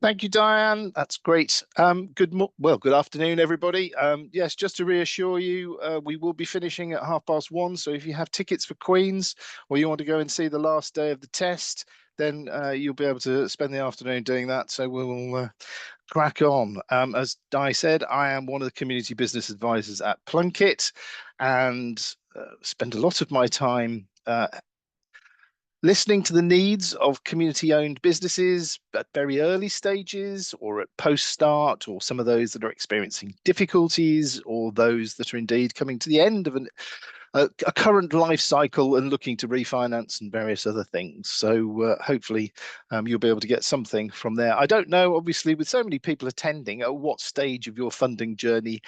Thank you, Diane. That's great. Good afternoon, everybody. Yes, just to reassure you, we will be finishing at 1:30. So if you have tickets for Queen's or you want to go and see the last day of the test, then you'll be able to spend the afternoon doing that. So we'll crack on. As Di said, I am one of the community business advisors at Plunkett and spend a lot of my time listening to the needs of community-owned businesses at very early stages or at post-start, or some of those that are experiencing difficulties, or those that are indeed coming to the end of a current life cycle and looking to refinance and various other things. So hopefully you'll be able to get something from there. I don't know, obviously, with so many people attending, at what stage of your funding journey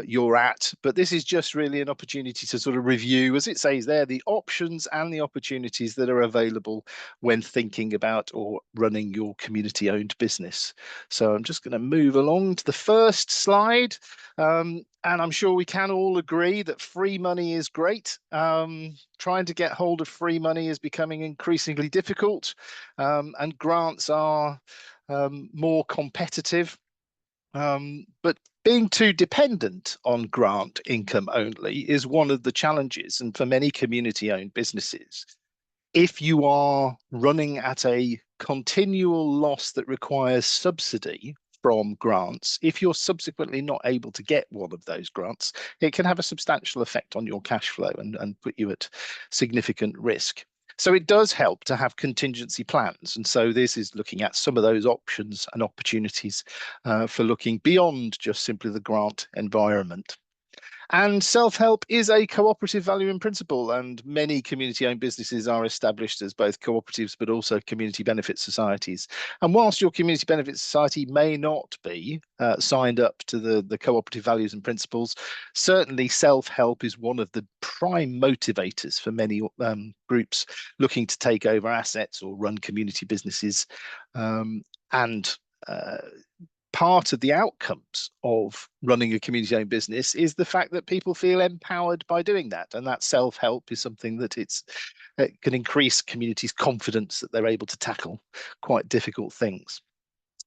you're at, but this is just really an opportunity to sort of review, as it says there, the options and the opportunities that are available when thinking about or running your community-owned business. So I'm just going to move along to the first slide. And I'm sure we can all agree that free money is great. Trying to get hold of free money is becoming increasingly difficult, and grants are more competitive. But being too dependent on grant income only is one of the challenges. And for many community-owned businesses, if you are running at a continual loss that requires subsidy from grants, if you're subsequently not able to get one of those grants, it can have a substantial effect on your cash flow and put you at significant risk. So it does help to have contingency plans. And so this is looking at some of those options and opportunities for looking beyond just simply the grant environment. And self-help is a cooperative value in principle, and many community-owned businesses are established as both cooperatives but also community benefit societies. And whilst your community benefit society may not be signed up to the cooperative values and principles, certainly self-help is one of the prime motivators for many groups looking to take over assets or run community businesses. And part of the outcomes of running a community-owned business is the fact that people feel empowered by doing that, and that self-help is something that it can increase communities' confidence that they're able to tackle quite difficult things.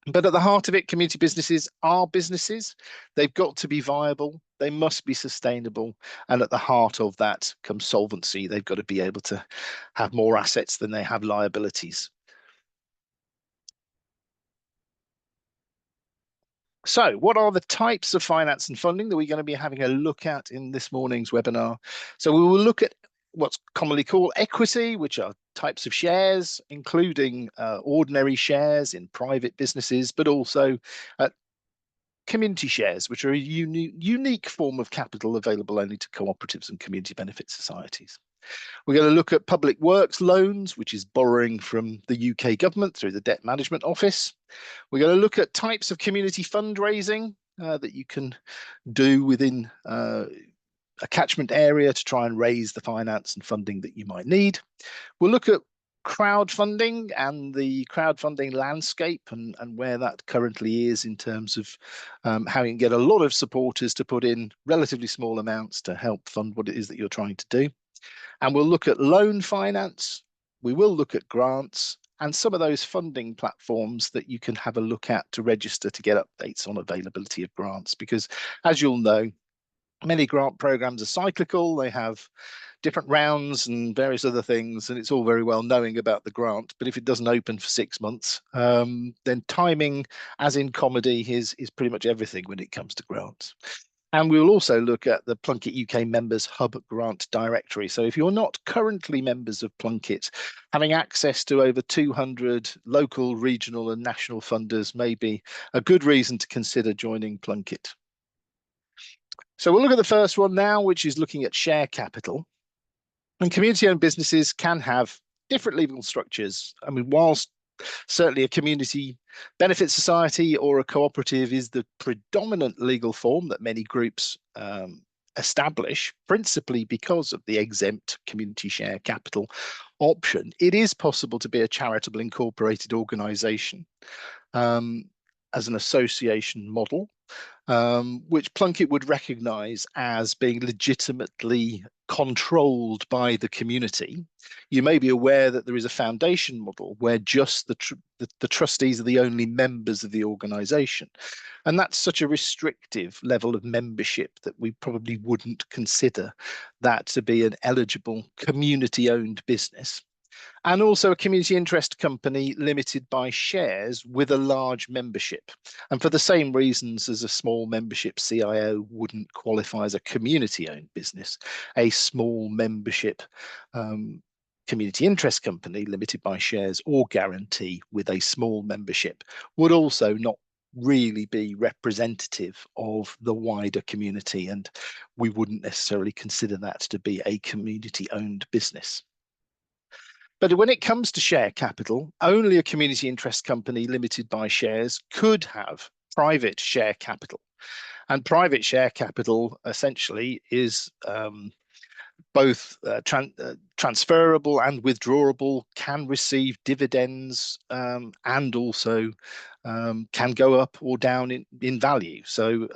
But at the heart of it, community businesses are businesses. They've got to be viable. They must be sustainable. And at the heart of that comes solvency. They've got to be able to have more assets than they have liabilities. So what are the types of finance and funding that we're going to be having a look at in this morning's webinar? So we will look at what's commonly called equity, which are types of shares, including ordinary shares in private businesses, but also community shares, which are a unique form of capital available only to cooperatives and community benefit societies. We're going to look at public works loans, which is borrowing from the UK government through the Debt Management Office. We're going to look at types of community fundraising that you can do within a catchment area to try and raise the finance and funding that you might need. We'll look at crowdfunding and the crowdfunding landscape and where that currently is in terms of how you can get a lot of supporters to put in relatively small amounts to help fund what it is that you're trying to do. And we'll look at loan finance. We will look at grants and some of those funding platforms that you can have a look at to register to get updates on availability of grants. Because as you'll know, many grant programs are cyclical. They have different rounds and various other things, and it's all very well knowing about the grant, but if it doesn't open for 6 months, then timing, as in comedy, is pretty much everything when it comes to grants. And we will also look at the Plunkett UK Members Hub Grant Directory. So if you're not currently members of Plunkett, having access to over 200 local, regional and national funders may be a good reason to consider joining Plunkett. So we'll look at the first one now, which is looking at share capital. And community-owned businesses can have different legal structures. I mean, whilst certainly a community benefit society or a cooperative is the predominant legal form that many groups establish, principally because of the exempt community share capital option, it is possible to be a charitable incorporated organisation. as an association model, which Plunkett would recognise as being legitimately controlled by the community. You may be aware that there is a foundation model where just the trustees are the only members of the organisation. And that's such a restrictive level of membership that we probably wouldn't consider that to be an eligible community-owned business. And also a community interest company limited by shares with a large membership. And for the same reasons as a small membership CIO wouldn't qualify as a community owned business, a small membership community interest company limited by shares or guarantee with a small membership would also not really be representative of the wider community, and we wouldn't necessarily consider that to be a community owned business. But when it comes to share capital, only a community interest company limited by shares could have private share capital. And private share capital essentially is both transferable and withdrawable, can receive dividends, and also can go up or down in value. So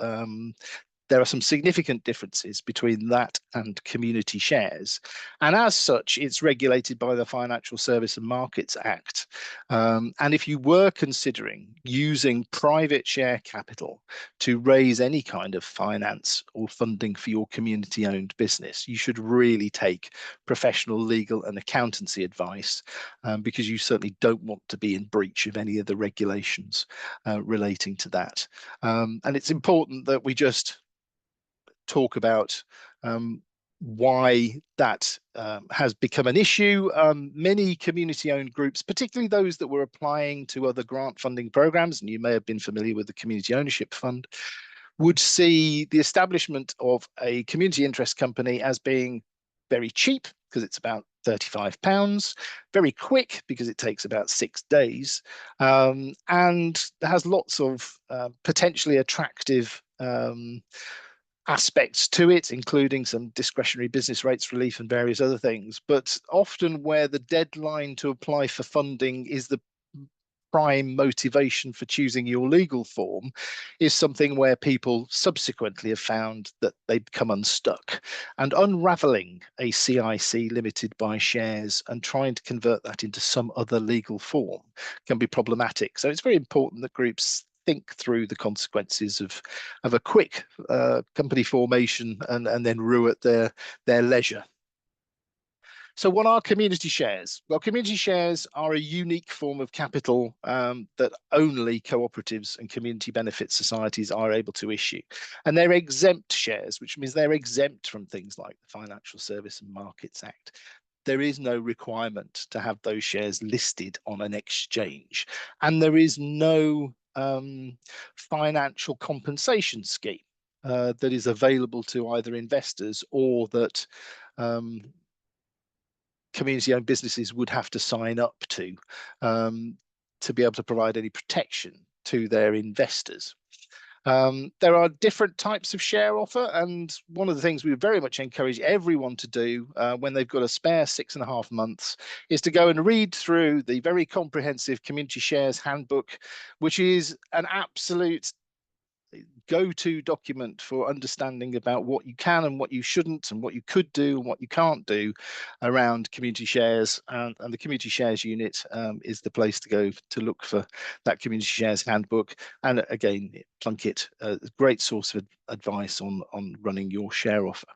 there are some significant differences between that and community shares. And as such, it's regulated by the Financial Service and Markets Act. And if you were considering using private share capital to raise any kind of finance or funding for your community owned business, you should really take professional legal and accountancy advice, because you certainly don't want to be in breach of any of the regulations relating to that. And it's important that we just talk about why that has become an issue. Many community-owned groups, particularly those that were applying to other grant funding programs, and you may have been familiar with the Community Ownership Fund, would see the establishment of a community interest company as being very cheap because it's about £35, very quick because it takes about 6 days, and has lots of potentially attractive aspects to it, including some discretionary business rates relief and various other things. But often where the deadline to apply for funding is the prime motivation for choosing your legal form is something where people subsequently have found that they become unstuck. And unraveling a CIC limited by shares and trying to convert that into some other legal form can be problematic. So it's very important that groups think through the consequences of a quick company formation and then rue at their leisure. So what are community shares? Well, community shares are a unique form of capital that only cooperatives and community benefit societies are able to issue. And they're exempt shares, which means they're exempt from things like the Financial Service and Markets Act. There is no requirement to have those shares listed on an exchange. And there is no financial compensation scheme that is available to either investors or that community-owned businesses would have to sign up to be able to provide any protection to their investors. There are different types of share offer, and one of the things we very much encourage everyone to do when they've got a spare 6.5 months is to go and read through the very comprehensive Community Shares Handbook, which is an absolute go-to document for understanding about what you can and what you shouldn't and what you could do and what you can't do around community shares, and the community shares unit is the place to go to look for that community shares handbook. And again, Plunkett, a great source of advice on running your share offer.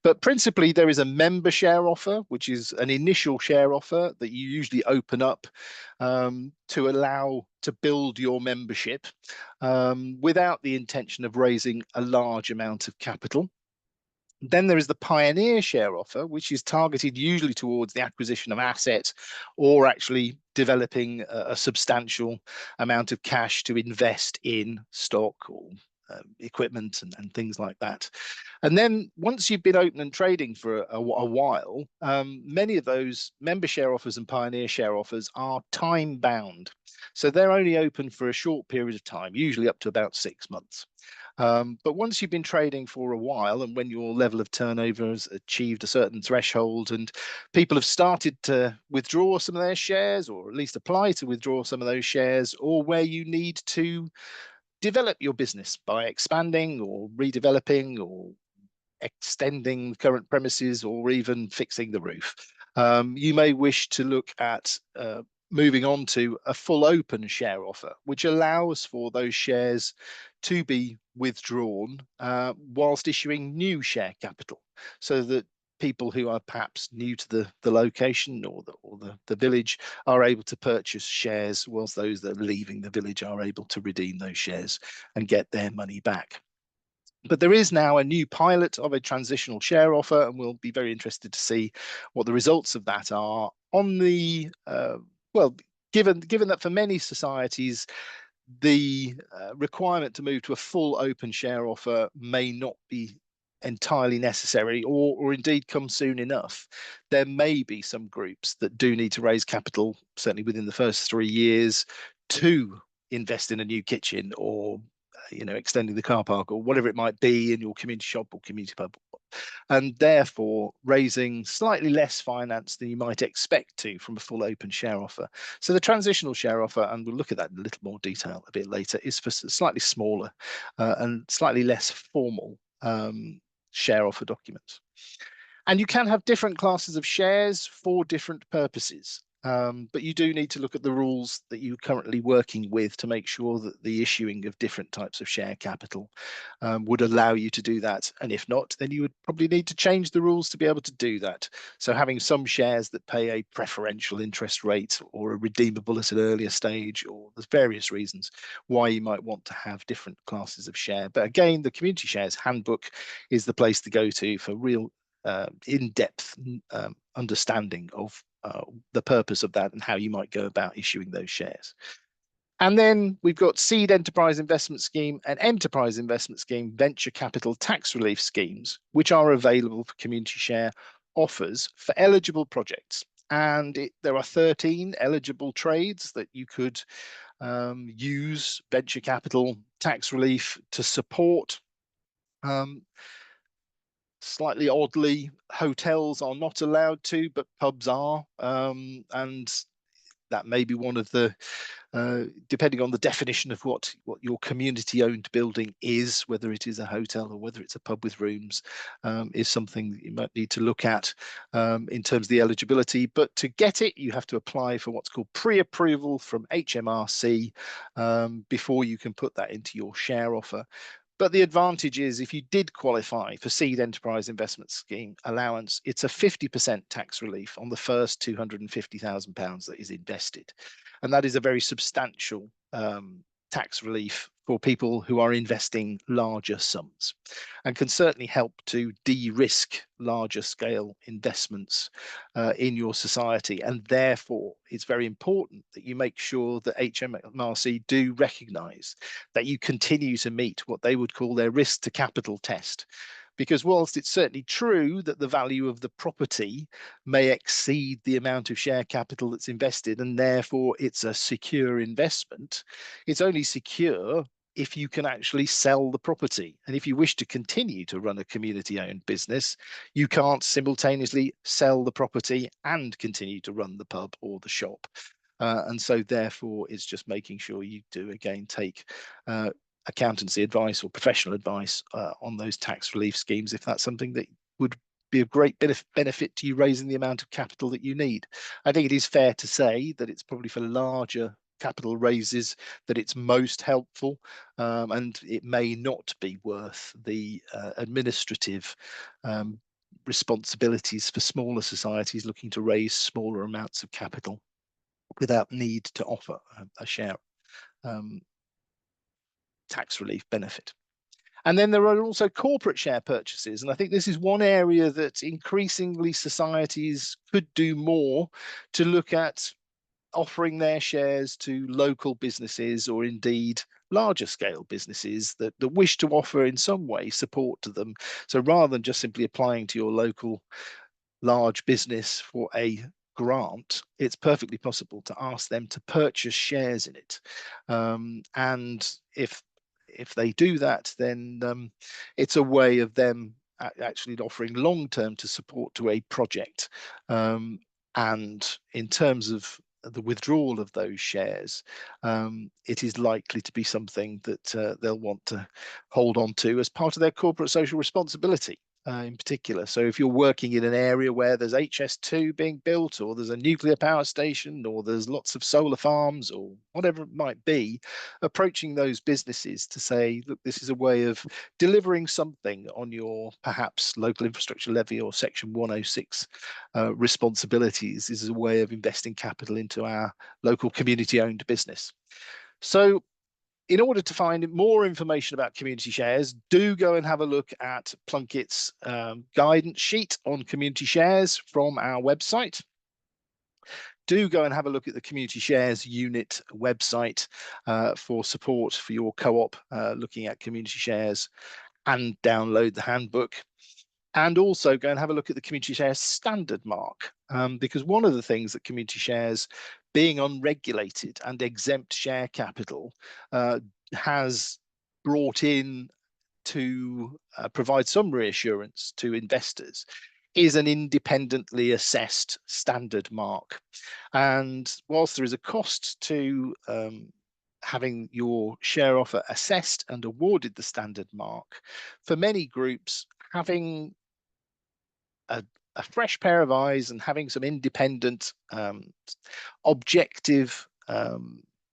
But principally there is a member share offer, which is an initial share offer that you usually open up to allow to build your membership without the intention of raising a large amount of capital. Then there is the pioneer share offer, which is targeted usually towards the acquisition of assets or actually developing a substantial amount of cash to invest in stock or equipment and things like that. And then once you've been open and trading for a while, many of those member share offers and pioneer share offers are time bound. So they're only open for a short period of time, usually up to about 6 months. But once you've been trading for a while, and when your level of turnover has achieved a certain threshold, and people have started to withdraw some of their shares, or at least apply to withdraw some of those shares, or where you need to develop your business by expanding or redeveloping or extending current premises or even fixing the roof. You may wish to look at moving on to a full open share offer, which allows for those shares to be withdrawn whilst issuing new share capital, so that people who are perhaps new to the location or the village are able to purchase shares, whilst those that are leaving the village are able to redeem those shares and get their money back. But there is now a new pilot of a transitional share offer, and we'll be very interested to see what the results of that are. On the well, given that for many societies the requirement to move to a full open share offer may not be entirely necessary, or indeed come soon enough, there may be some groups that do need to raise capital, certainly within the first 3 years, to invest in a new kitchen, or extending the car park, or whatever it might be in your community shop or community pub, and therefore raising slightly less finance than you might expect to from a full open share offer. So the transitional share offer, and we'll look at that in a little more detail a bit later, is for slightly smaller and slightly less formal share offer documents. And you can have different classes of shares for different purposes. But you do need to look at the rules that you're currently working with to make sure that the issuing of different types of share capital would allow you to do that. And if not, then you would probably need to change the rules to be able to do that. So having some shares that pay a preferential interest rate, or are redeemable at an earlier stage, or there's various reasons why you might want to have different classes of share. But again, the Community Shares Handbook is the place to go to for real in-depth understanding of the purpose of that and how you might go about issuing those shares. And then we've got Seed Enterprise Investment Scheme and Enterprise Investment Scheme venture capital tax relief schemes, which are available for community share offers for eligible projects. And there are 13 eligible trades that you could use venture capital tax relief to support. Slightly oddly, hotels are not allowed to, but pubs are, and that may be one of the, depending on the definition of what your community-owned building is, whether it is a hotel or whether it's a pub with rooms, is something that you might need to look at in terms of the eligibility. But to get it, you have to apply for what's called pre-approval from HMRC before you can put that into your share offer. But the advantage is, if you did qualify for Seed Enterprise Investment Scheme allowance, it's a 50% tax relief on the first £250,000 that is invested. And that is a very substantial tax relief for people who are investing larger sums, and can certainly help to de-risk larger scale investments in your society. And therefore, it's very important that you make sure that HMRC do recognise that you continue to meet what they would call their risk to capital test. Because whilst it's certainly true that the value of the property may exceed the amount of share capital that's invested, and therefore it's a secure investment, it's only secure if you can actually sell the property. And if you wish to continue to run a community-owned business, you can't simultaneously sell the property and continue to run the pub or the shop. And so therefore, it's just making sure you do, again, take accountancy advice or professional advice on those tax relief schemes, if that's something that would be of great benefit to you raising the amount of capital that you need. I think it is fair to say that it's probably for larger capital raises that it's most helpful, and it may not be worth the administrative responsibilities for smaller societies looking to raise smaller amounts of capital without need to offer a share tax relief benefit. And then there are also corporate share purchases. And I think this is one area that increasingly societies could do more to look at offering their shares to local businesses, or indeed larger scale businesses that wish to offer in some way support to them. So rather than just simply applying to your local large business for a grant, it's perfectly possible to ask them to purchase shares in it. And if if they do that, then it's a way of them actually offering long-term to support to a project. And in terms of the withdrawal of those shares, it is likely to be something that they'll want to hold on to as part of their corporate social responsibility. In particular. So if you're working in an area where there's HS2 being built, or there's a nuclear power station, or there's lots of solar farms, or whatever it might be, approaching those businesses to say, look, this is a way of delivering something on your perhaps local infrastructure levy or Section 106 responsibilities is a way of investing capital into our local community-owned business. So in order to find more information about community shares, do go and have a look at Plunkett's guidance sheet on community shares from our website. Do go and have a look at the Community Shares Unit website for support for your co-op looking at community shares, and download the handbook. And also go and have a look at the Community Shares Standard Mark, because one of the things that community shares, being unregulated and exempt share capital, has brought in to provide some reassurance to investors is an independently assessed standard mark. And whilst there is a cost to having your share offer assessed and awarded the standard mark, for many groups, having a fresh pair of eyes and having some independent, objective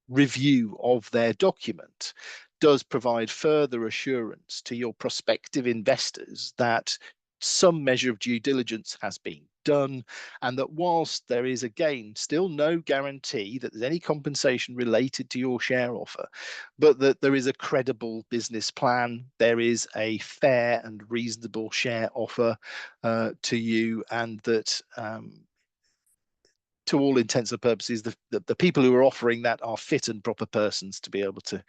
review of their document does provide further assurance to your prospective investors that some measure of due diligence has been done, and that whilst there is again still no guarantee that there's any compensation related to your share offer, but that there is a credible business plan, there is a fair and reasonable share offer to you, and that to all intents and purposes, the people who are offering that are fit and proper persons to be able to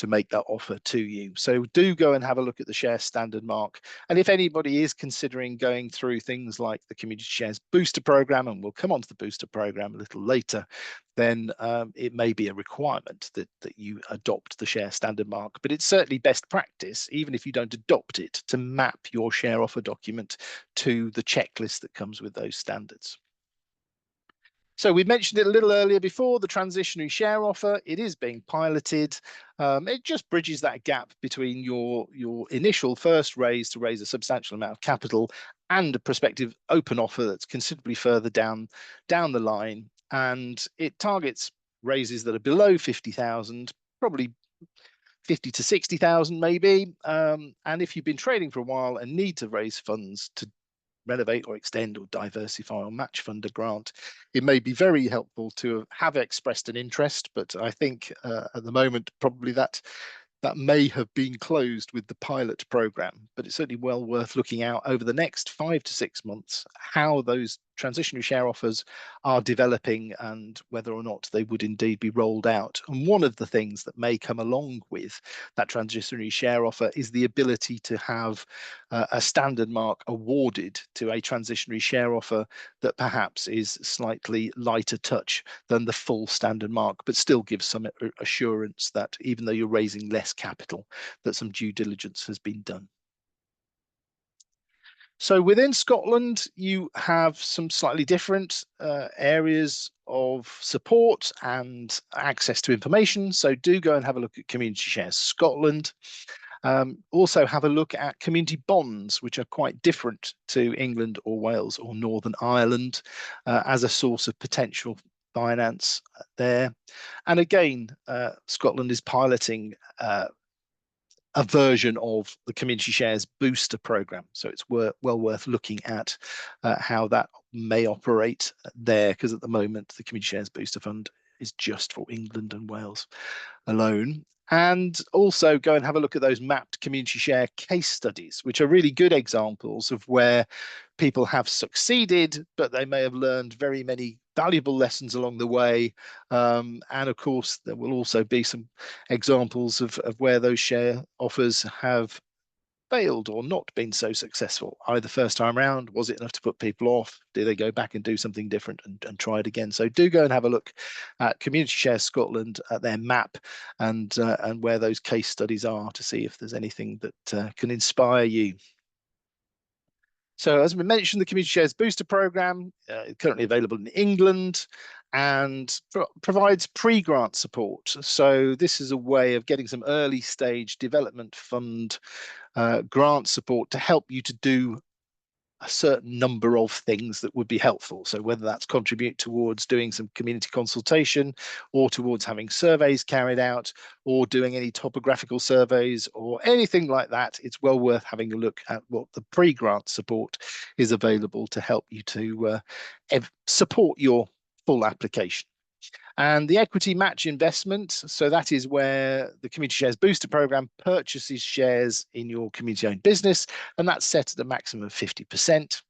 make that offer to you. So do go and have a look at the share standard mark. And if anybody is considering going through things like the Community Shares Booster Program, and we'll come on to the Booster Program a little later, then it may be a requirement that you adopt the share standard mark. But it's certainly best practice, even if you don't adopt it, to map your share offer document to the checklist that comes with those standards. So we mentioned it a little earlier before, the transitionary share offer. It is being piloted. It just bridges that gap between your initial first raise to raise a substantial amount of capital and a prospective open offer that's considerably further down the line. And it targets raises that are below 50,000, probably 50 to 60,000 maybe. And if you've been trading for a while and need to raise funds to renovate or extend or diversify or match fund a grant, it may be very helpful to have expressed an interest. But I think at the moment, probably that may have been closed with the pilot program, but it's certainly well worth looking out over the next 5 to 6 months how those transitionary share offers are developing and whether or not they would indeed be rolled out. And one of the things that may come along with that transitionary share offer is the ability to have a standard mark awarded to a transitionary share offer that perhaps is slightly lighter touch than the full standard mark, but still gives some assurance that even though you're raising less capital, that some due diligence has been done. So within Scotland, you have some slightly different areas of support and access to information. So do go and have a look at Community Shares Scotland. Also have a look at community bonds, which are quite different to England or Wales or Northern Ireland as a source of potential finance there. And again, Scotland is piloting a version of the Community Shares Booster Program. So it's well worth looking at how that may operate there, because at the moment, the Community Shares Booster Fund is just for England and Wales alone. And also go and have a look at those mapped community share case studies, which are really good examples of where people have succeeded, but they may have learned very many valuable lessons along the way. And of course, there will also be some examples of where those share offers have failed or not been so successful? Either first time round, was it enough to put people off? Do they go back and do something different and try it again? So do go and have a look at Community Share Scotland, at their map, and where those case studies are, to see if there's anything that can inspire you. So as we mentioned, the Community Shares Booster Programme currently available in England and provides pre-grant support. So this is a way of getting some early stage development fund grant support to help you to do a certain number of things that would be helpful. So whether that's contribute towards doing some community consultation, or towards having surveys carried out, or doing any topographical surveys or anything like that, it's well worth having a look at what the pre-grant support is available to help you to support your full application. And the equity match investment, so that is where the Community Shares Booster Programme purchases shares in your community-owned business, and that's set at a maximum of 50%.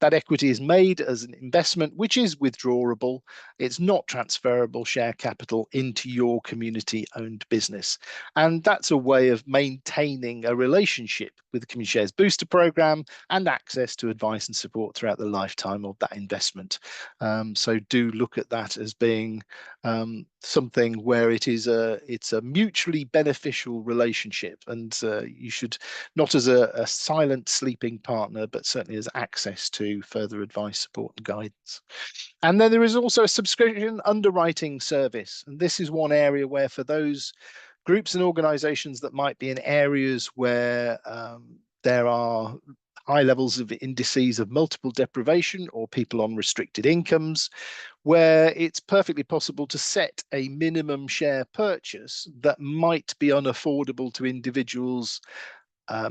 That equity is made as an investment, which is withdrawable. It's not transferable share capital into your community-owned business. And that's a way of maintaining a relationship with the Community Shares Booster Programme and access to advice and support throughout the lifetime of that investment. So do look at that as being something where it's a mutually beneficial relationship, and you should, not as a silent sleeping partner, but certainly as access to further advice, support, and guidance. And then there is also a subscription underwriting service. And this is one area where, for those groups and organizations that might be in areas where there are high levels of indices of multiple deprivation, or people on restricted incomes, where it's perfectly possible to set a minimum share purchase that might be unaffordable to individuals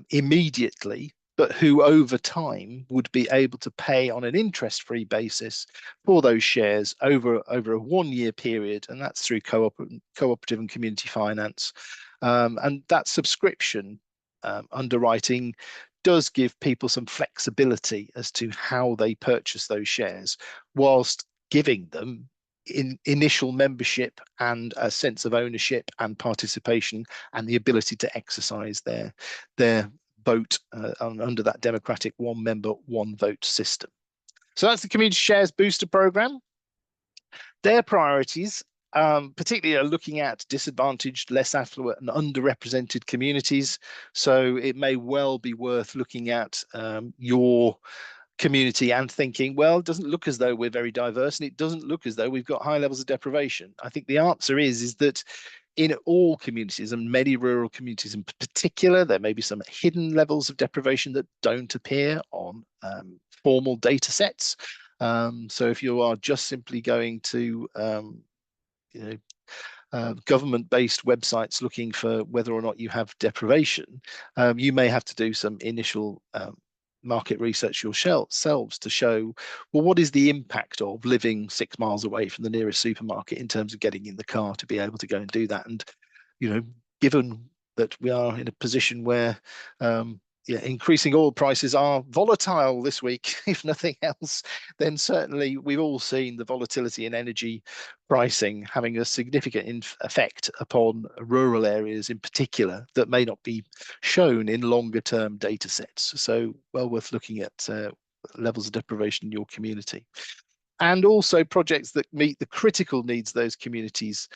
immediately, but who over time would be able to pay on an interest-free basis for those shares over a 1-year period, and that's through cooperative and community finance. And that subscription underwriting does give people some flexibility as to how they purchase those shares, whilst giving them initial membership and a sense of ownership and participation, and the ability to exercise their vote under that democratic one member, one vote system. So that's the Community Shares Booster Programme. Their priorities particularly are looking at disadvantaged, less affluent and underrepresented communities. So it may well be worth looking at your community and thinking, well, it doesn't look as though we're very diverse, and it doesn't look as though we've got high levels of deprivation. I think the answer is that in all communities, and many rural communities in particular, there may be some hidden levels of deprivation that don't appear on formal data sets. So if you are just simply going to government-based websites looking for whether or not you have deprivation, you may have to do some initial market research yourselves to show, well, what is the impact of living 6 miles away from the nearest supermarket in terms of getting in the car to be able to go and do that. And given that we are in a position where increasing oil prices are volatile this week, if nothing else, then certainly we've all seen the volatility in energy pricing having a significant effect upon rural areas in particular that may not be shown in longer term data sets. So well worth looking at levels of deprivation in your community. And also projects that meet the critical needs of those communities,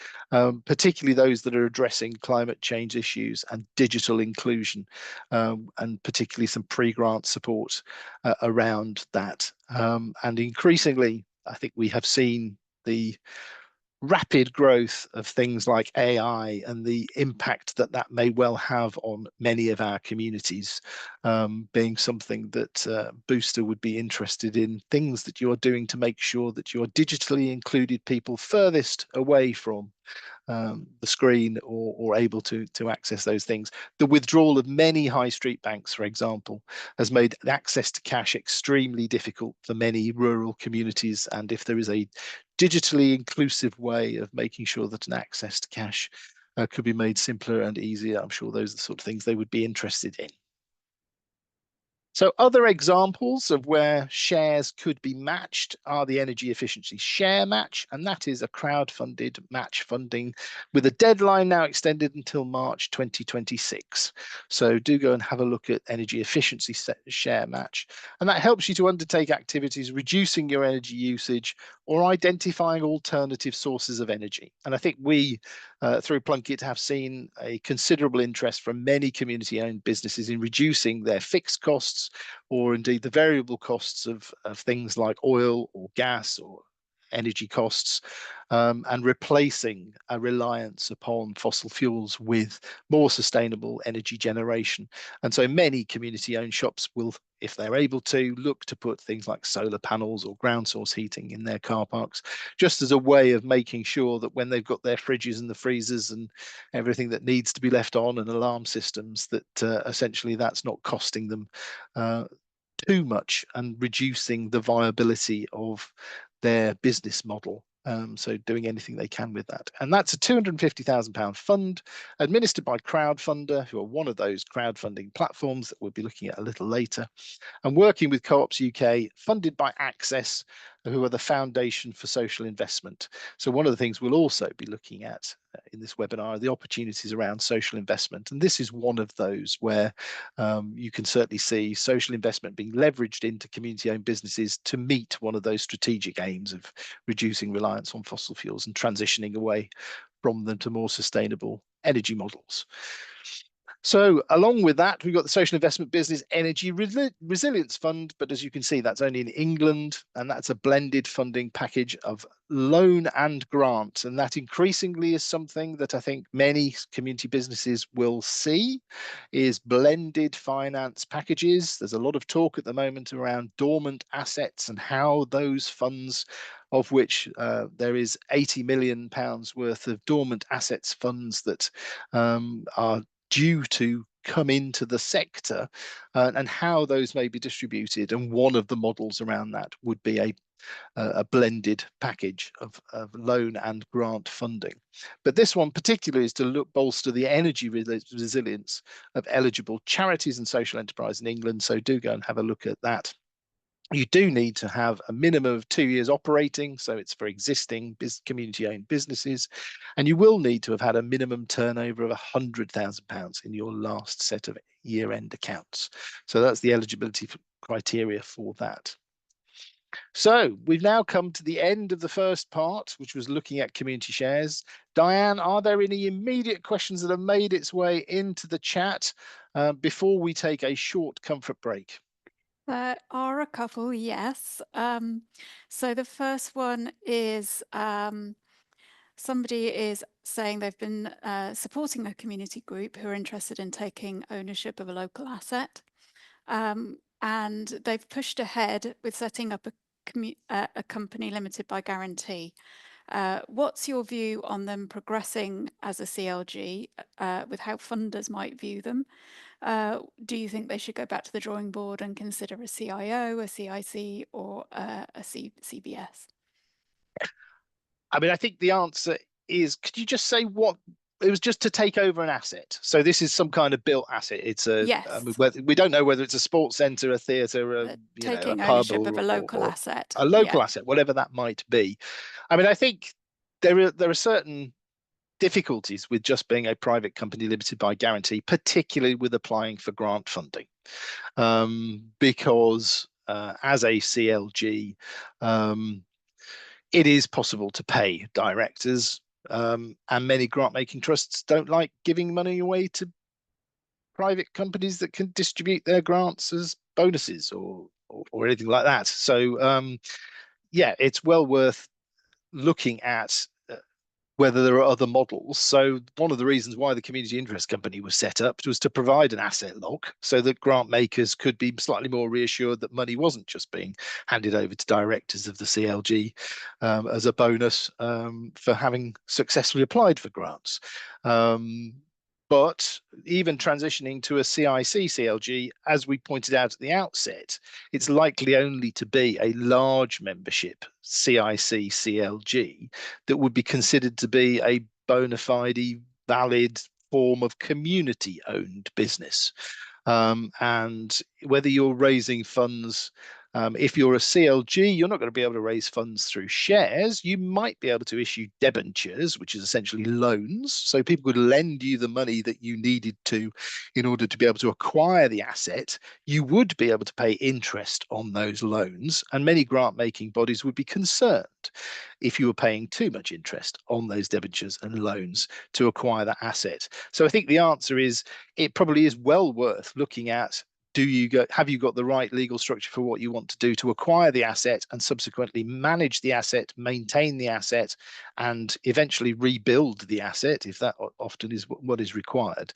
particularly those that are addressing climate change issues and digital inclusion, and particularly some pre-grant support around that. And increasingly, I think we have seen the rapid growth of things like AI and the impact that that may well have on many of our communities, being something that Booster would be interested in, things that you're doing to make sure that your digitally included people furthest away from the screen or able to access those things. The withdrawal of many high street banks, for example, has made access to cash extremely difficult for many rural communities. And if there is a digitally inclusive way of making sure that an access to cash could be made simpler and easier, I'm sure those are the sort of things they would be interested in. So other examples of where shares could be matched are the energy efficiency share match, and that is a crowd-funded match funding with a deadline now extended until March 2026. So do go and have a look at energy efficiency share match, and that helps you to undertake activities reducing your energy usage or identifying alternative sources of energy. And I think we, through Plunkett, have seen a considerable interest from many community-owned businesses in reducing their fixed costs or indeed the variable costs of things like oil or gas or energy costs, and replacing a reliance upon fossil fuels with more sustainable energy generation. And so many community-owned shops will, if they're able to, look to put things like solar panels or ground source heating in their car parks, just as a way of making sure that when they've got their fridges and the freezers and everything that needs to be left on and alarm systems, that essentially that's not costing them uh, too much and reducing the viability of their business model. So doing anything they can with that. And that's a £250,000 fund administered by Crowdfunder, who are one of those crowdfunding platforms that we'll be looking at a little later, and working with Co-ops UK, funded by Access, who are the Foundation for Social Investment. So one of the things we'll also be looking at in this webinar are the opportunities around social investment. And this is one of those where you can certainly see social investment being leveraged into community-owned businesses to meet one of those strategic aims of reducing reliance on fossil fuels and transitioning away from them to more sustainable energy models. So along with that, we've got the Social Investment Business Energy Resilience Fund, but as you can see, that's only in England, and that's a blended funding package of loan and grant. And that increasingly is something that I think many community businesses will see, is blended finance packages. There's a lot of talk at the moment around dormant assets and how those funds, of which there is £80 million worth of dormant assets funds that are due to come into the sector, and how those may be distributed. And one of the models around that would be a blended package of loan and grant funding. But this one particularly is to bolster the energy resilience of eligible charities and social enterprise in England. So do go and have a look at that. You do need to have a minimum of 2 years operating, so it's for existing community-owned businesses, and you will need to have had a minimum turnover of £100,000 in your last set of year-end accounts. So that's the eligibility criteria for that. So we've now come to the end of the first part, which was looking at community shares. Diane, are there any immediate questions that have made its way into the chat before we take a short comfort break? There are a couple, yes. So the first one is somebody is saying they've been supporting a community group who are interested in taking ownership of a local asset. And they've pushed ahead with setting up a company limited by guarantee. What's your view on them progressing as a CLG with how funders might view them? Do you think they should go back to the drawing board and consider a CIO, a CIC, or a CBS? I mean, I think the answer is, could you just say what it was? Just to take over an asset. So this is some kind of built asset. It's Yes, we don't know whether it's a sports center, a theater, a taking pub, ownership of a local or asset. a Yeah. local asset, whatever that might be. I mean, I think there are certain difficulties with just being a private company limited by guarantee, particularly with applying for grant funding, because as a CLG, it is possible to pay directors, and many grant making trusts don't like giving money away to private companies that can distribute their grants as bonuses or anything like that. So yeah, it's well worth looking at whether there are other models. So one of the reasons why the community interest company was set up was to provide an asset lock so that grant makers could be slightly more reassured that money wasn't just being handed over to directors of the CLG as a bonus for having successfully applied for grants. But even transitioning to a CIC CLG, as we pointed out at the outset, it's likely only to be a large membership CIC CLG that would be considered to be a bona fide, valid form of community owned business. And whether you're raising funds, if you're a CLG, you're not going to be able to raise funds through shares. You might be able to issue debentures, which is essentially loans. So people could lend you the money that you needed to in order to be able to acquire the asset. You would be able to pay interest on those loans, and many grant making bodies would be concerned if you were paying too much interest on those debentures and loans to acquire that asset. So I think the answer is it probably is well worth looking at. Have you got the right legal structure for what you want to do to acquire the asset and subsequently manage the asset, maintain the asset, and eventually rebuild the asset if that often is what is required.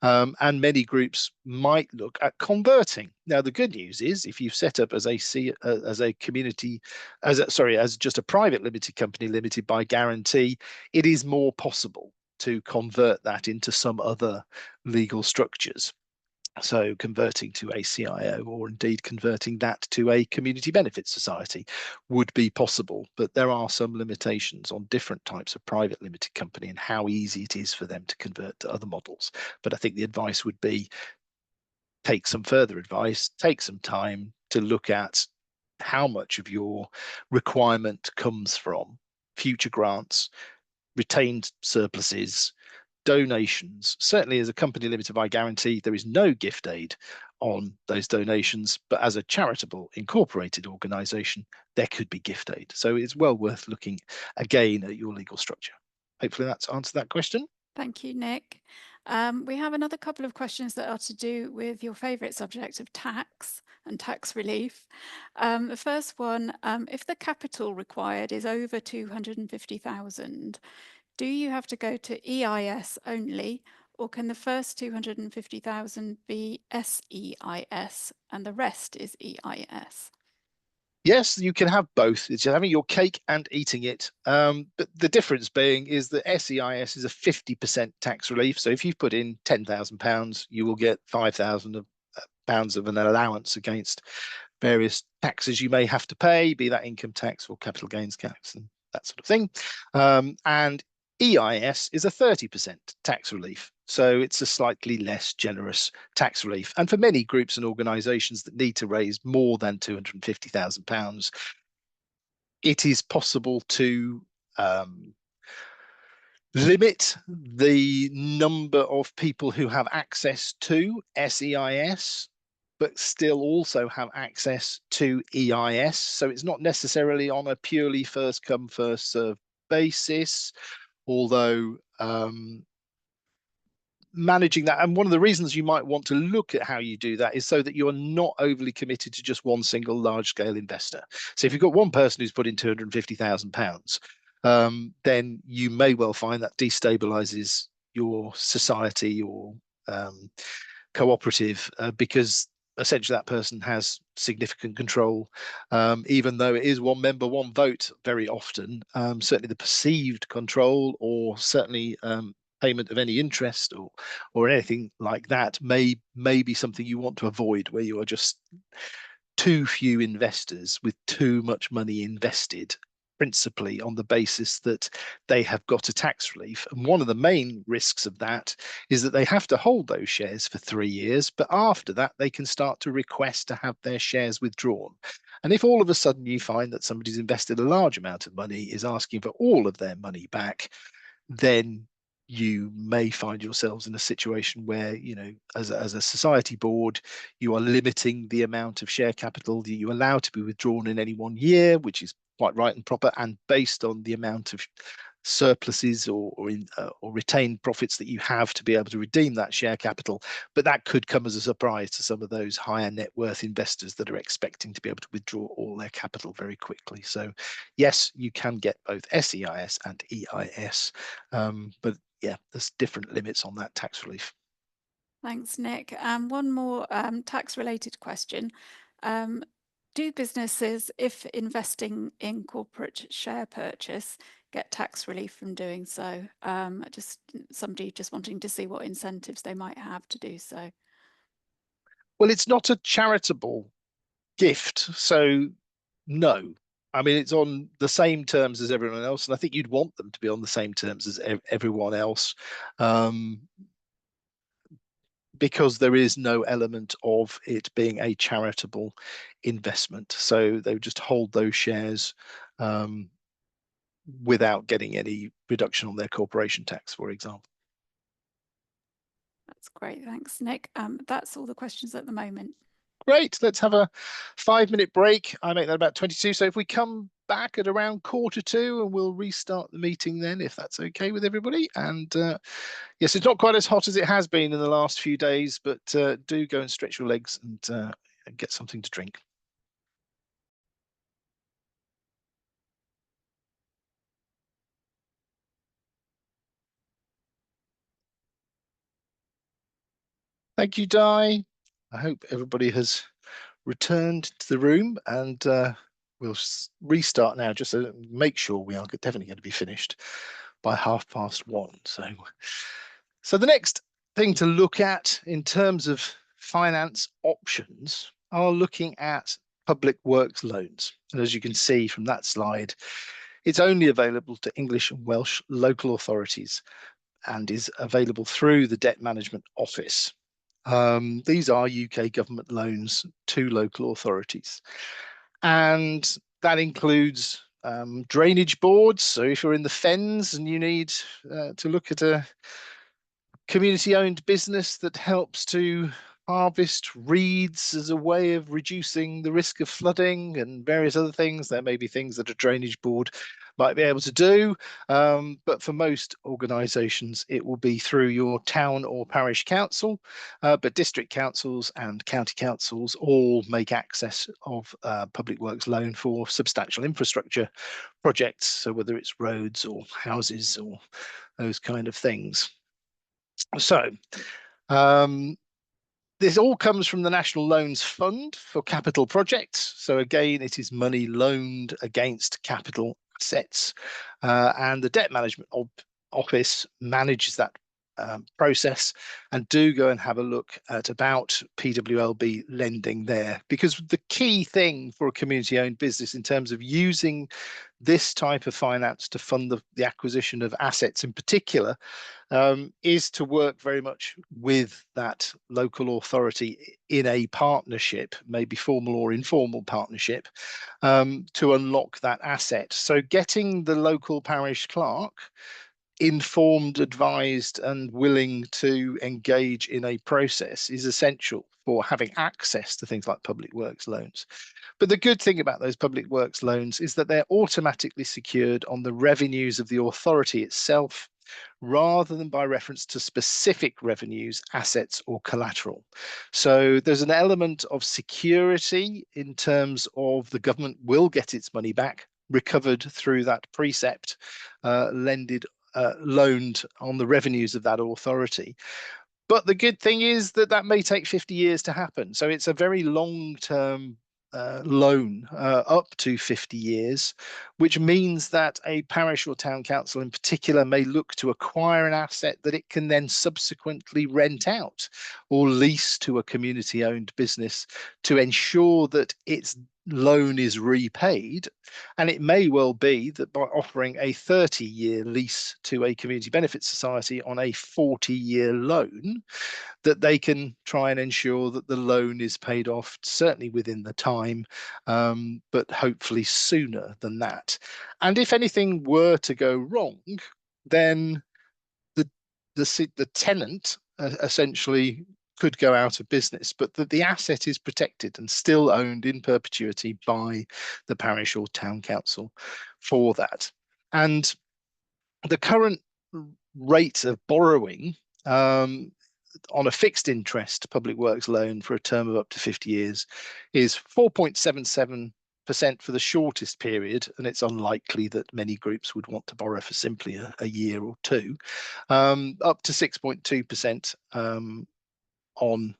And many groups might look at converting. Now, the good news is if you've set up as a community, as just a private limited company limited by guarantee, it is more possible to convert that into some other legal structures. So converting to a CIO, or indeed converting that to a community benefit society, would be possible. But there are some limitations on different types of private limited company and how easy it is for them to convert to other models. But I think the advice would be take some further advice, take some time to look at how much of your requirement comes from future grants, retained surpluses, donations. Certainly, as a company limited by guarantee, there is no gift aid on those donations, but as a charitable incorporated organisation, there could be gift aid. So it's well worth looking again at your legal structure. Hopefully that's answered that question. Thank you, Nick. We have another couple of questions that are to do with your favourite subject of tax and tax relief. The first one, if the capital required is over 250,000, do you have to go to EIS only, or can the first 250,000 be SEIS and the rest is EIS? Yes, you can have both. It's having your cake and eating it. But the difference being is that SEIS is a 50% tax relief. So if you've put in £10,000, you will get £5,000 of an allowance against various taxes you may have to pay, be that income tax or capital gains tax and that sort of thing. And EIS is a 30% tax relief. So it's a slightly less generous tax relief. And for many groups and organisations that need to raise more than £250,000, it is possible to limit the number of people who have access to SEIS, but still also have access to EIS. So it's not necessarily on a purely first come, first served basis, although managing that, and one of the reasons you might want to look at how you do that is so that you're not overly committed to just one single large scale investor. So if you've got one person who's put in £250,000, then you may well find that destabilizes your society or cooperative, because essentially that person has significant control, even though it is one member, one vote very often. Certainly the perceived control, or certainly payment of any interest or anything like that may be something you want to avoid, where you are just too few investors with too much money invested, principally on the basis that they have got a tax relief. And one of the main risks of that is that they have to hold those shares for 3 years, but after that, they can start to request to have their shares withdrawn. And if all of a sudden you find that somebody's invested a large amount of money, is asking for all of their money back, then you may find yourselves in a situation where, as a society board, you are limiting the amount of share capital that you allow to be withdrawn in any one year, which is quite right and proper, and based on the amount of surpluses or retained profits that you have to be able to redeem that share capital. But that could come as a surprise to some of those higher net worth investors that are expecting to be able to withdraw all their capital very quickly. So yes, you can get both SEIS and EIS, but yeah, there's different limits on that tax relief. Thanks, Nick. One more tax related question. Do businesses, if investing in corporate share purchase, get tax relief from doing so? Just somebody just wanting to see what incentives they might have to do so. Well, it's not a charitable gift, so no. I mean, it's on the same terms as everyone else, and I think you'd want them to be on the same terms as everyone else. because there is no element of it being a charitable investment. So they would just hold those shares without getting any reduction on their corporation tax, for example. That's great. Thanks, Nick. That's all the questions at the moment. Great. Let's have a 5-minute break. I make that about 22. So if we come back at around 1:45 and we'll restart the meeting then, if that's okay with everybody. And yes, it's not quite as hot as it has been in the last few days, but do go and stretch your legs and get something to drink. Thank you, Di. I hope everybody has returned to the room, and we'll restart now just to make sure we are definitely going to be finished by 1:30. So the next thing to look at in terms of finance options are looking at public works loans. And as you can see from that slide, it's only available to English and Welsh local authorities and is available through the Debt Management Office. These are UK government loans to local authorities. And that includes drainage boards. So if you're in the Fens and you need to look at a community-owned business that helps to harvest reeds as a way of reducing the risk of flooding and various other things, there may be things that a drainage board might be able to do. But for most organisations, it will be through your town or parish council. But district councils and county councils all make access of public works loan for substantial infrastructure projects. So whether it's roads or houses or those kind of things. So this all comes from the National Loans Fund for capital projects. So again, it is money loaned against capital assets. And the Debt Management Office manages that process, and do go and have a look at about PWLB lending there. Because the key thing for a community-owned business in terms of using this type of finance to fund the acquisition of assets in particular is to work very much with that local authority in a partnership, maybe formal or informal partnership, to unlock that asset. So getting the local parish clerk informed, advised, and willing to engage in a process is essential for having access to things like public works loans. But the good thing about those public works loans is that they're automatically secured on the revenues of the authority itself, rather than by reference to specific revenues, assets, or collateral. So there's an element of security in terms of the government will get its money back, recovered through that precept, loaned on the revenues of that authority. But the good thing is that that may take 50 years to happen. So it's a very long-term loan, up to 50 years, which means that a parish or town council in particular may look to acquire an asset that it can then subsequently rent out or lease to a community-owned business to ensure that its loan is repaid. And it may well be that by offering a 30-year lease to a community benefit society on a 40-year loan, that they can try and ensure that the loan is paid off certainly within the time, but hopefully sooner than that. And if anything were to go wrong, then the tenant essentially could go out of business, but the asset is protected and still owned in perpetuity by the parish or town council for that. And the current rate of borrowing on a fixed interest public works loan for a term of up to 50 years is 4.77% for the shortest period, and it's unlikely that many groups would want to borrow for simply a year or two, up to 6.2% on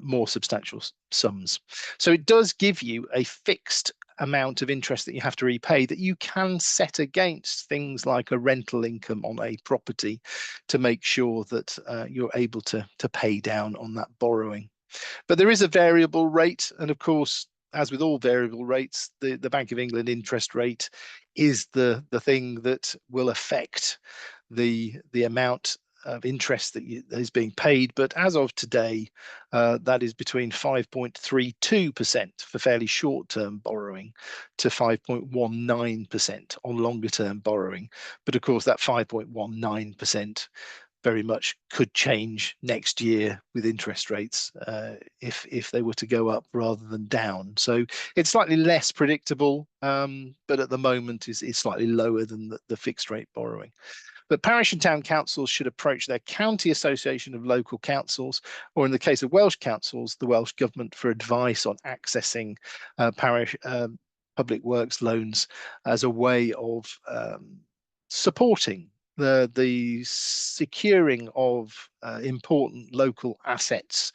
more substantial sums. So it does give you a fixed amount of interest that you have to repay that you can set against things like a rental income on a property to make sure that you're able to pay down on that borrowing. But there is a variable rate, and of course, as with all variable rates, the Bank of England interest rate is the thing that will affect the amount of interest that is being paid, but as of today, that is between 5.32% for fairly short-term borrowing to 5.19% on longer-term borrowing. But of course, that 5.19% very much could change next year with interest rates if they were to go up rather than down. So it's slightly less predictable, but at the moment is slightly lower than the fixed rate borrowing. But parish and town councils should approach their county association of local councils, or in the case of Welsh councils, the Welsh Government, for advice on accessing parish public works loans as a way of supporting the securing of important local assets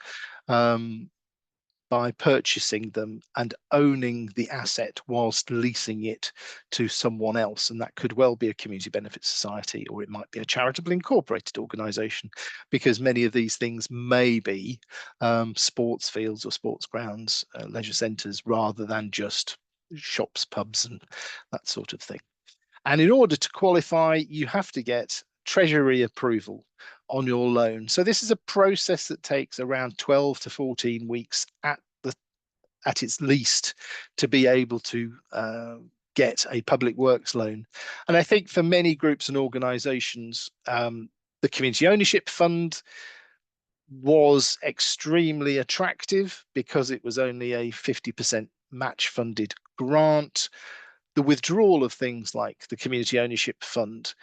by purchasing them and owning the asset whilst leasing it to someone else. And that could well be a community benefit society, or it might be a charitable incorporated organisation, because many of these things may be sports fields or sports grounds, leisure centres, rather than just shops, pubs, and that sort of thing. And in order to qualify, you have to get Treasury approval on your loan. So this is a process that takes around 12 to 14 weeks at its least to be able to get a public works loan. And I think for many groups and organisations, the Community Ownership Fund was extremely attractive because it was only a 50% match funded grant. The withdrawal of things like the Community Ownership Fund,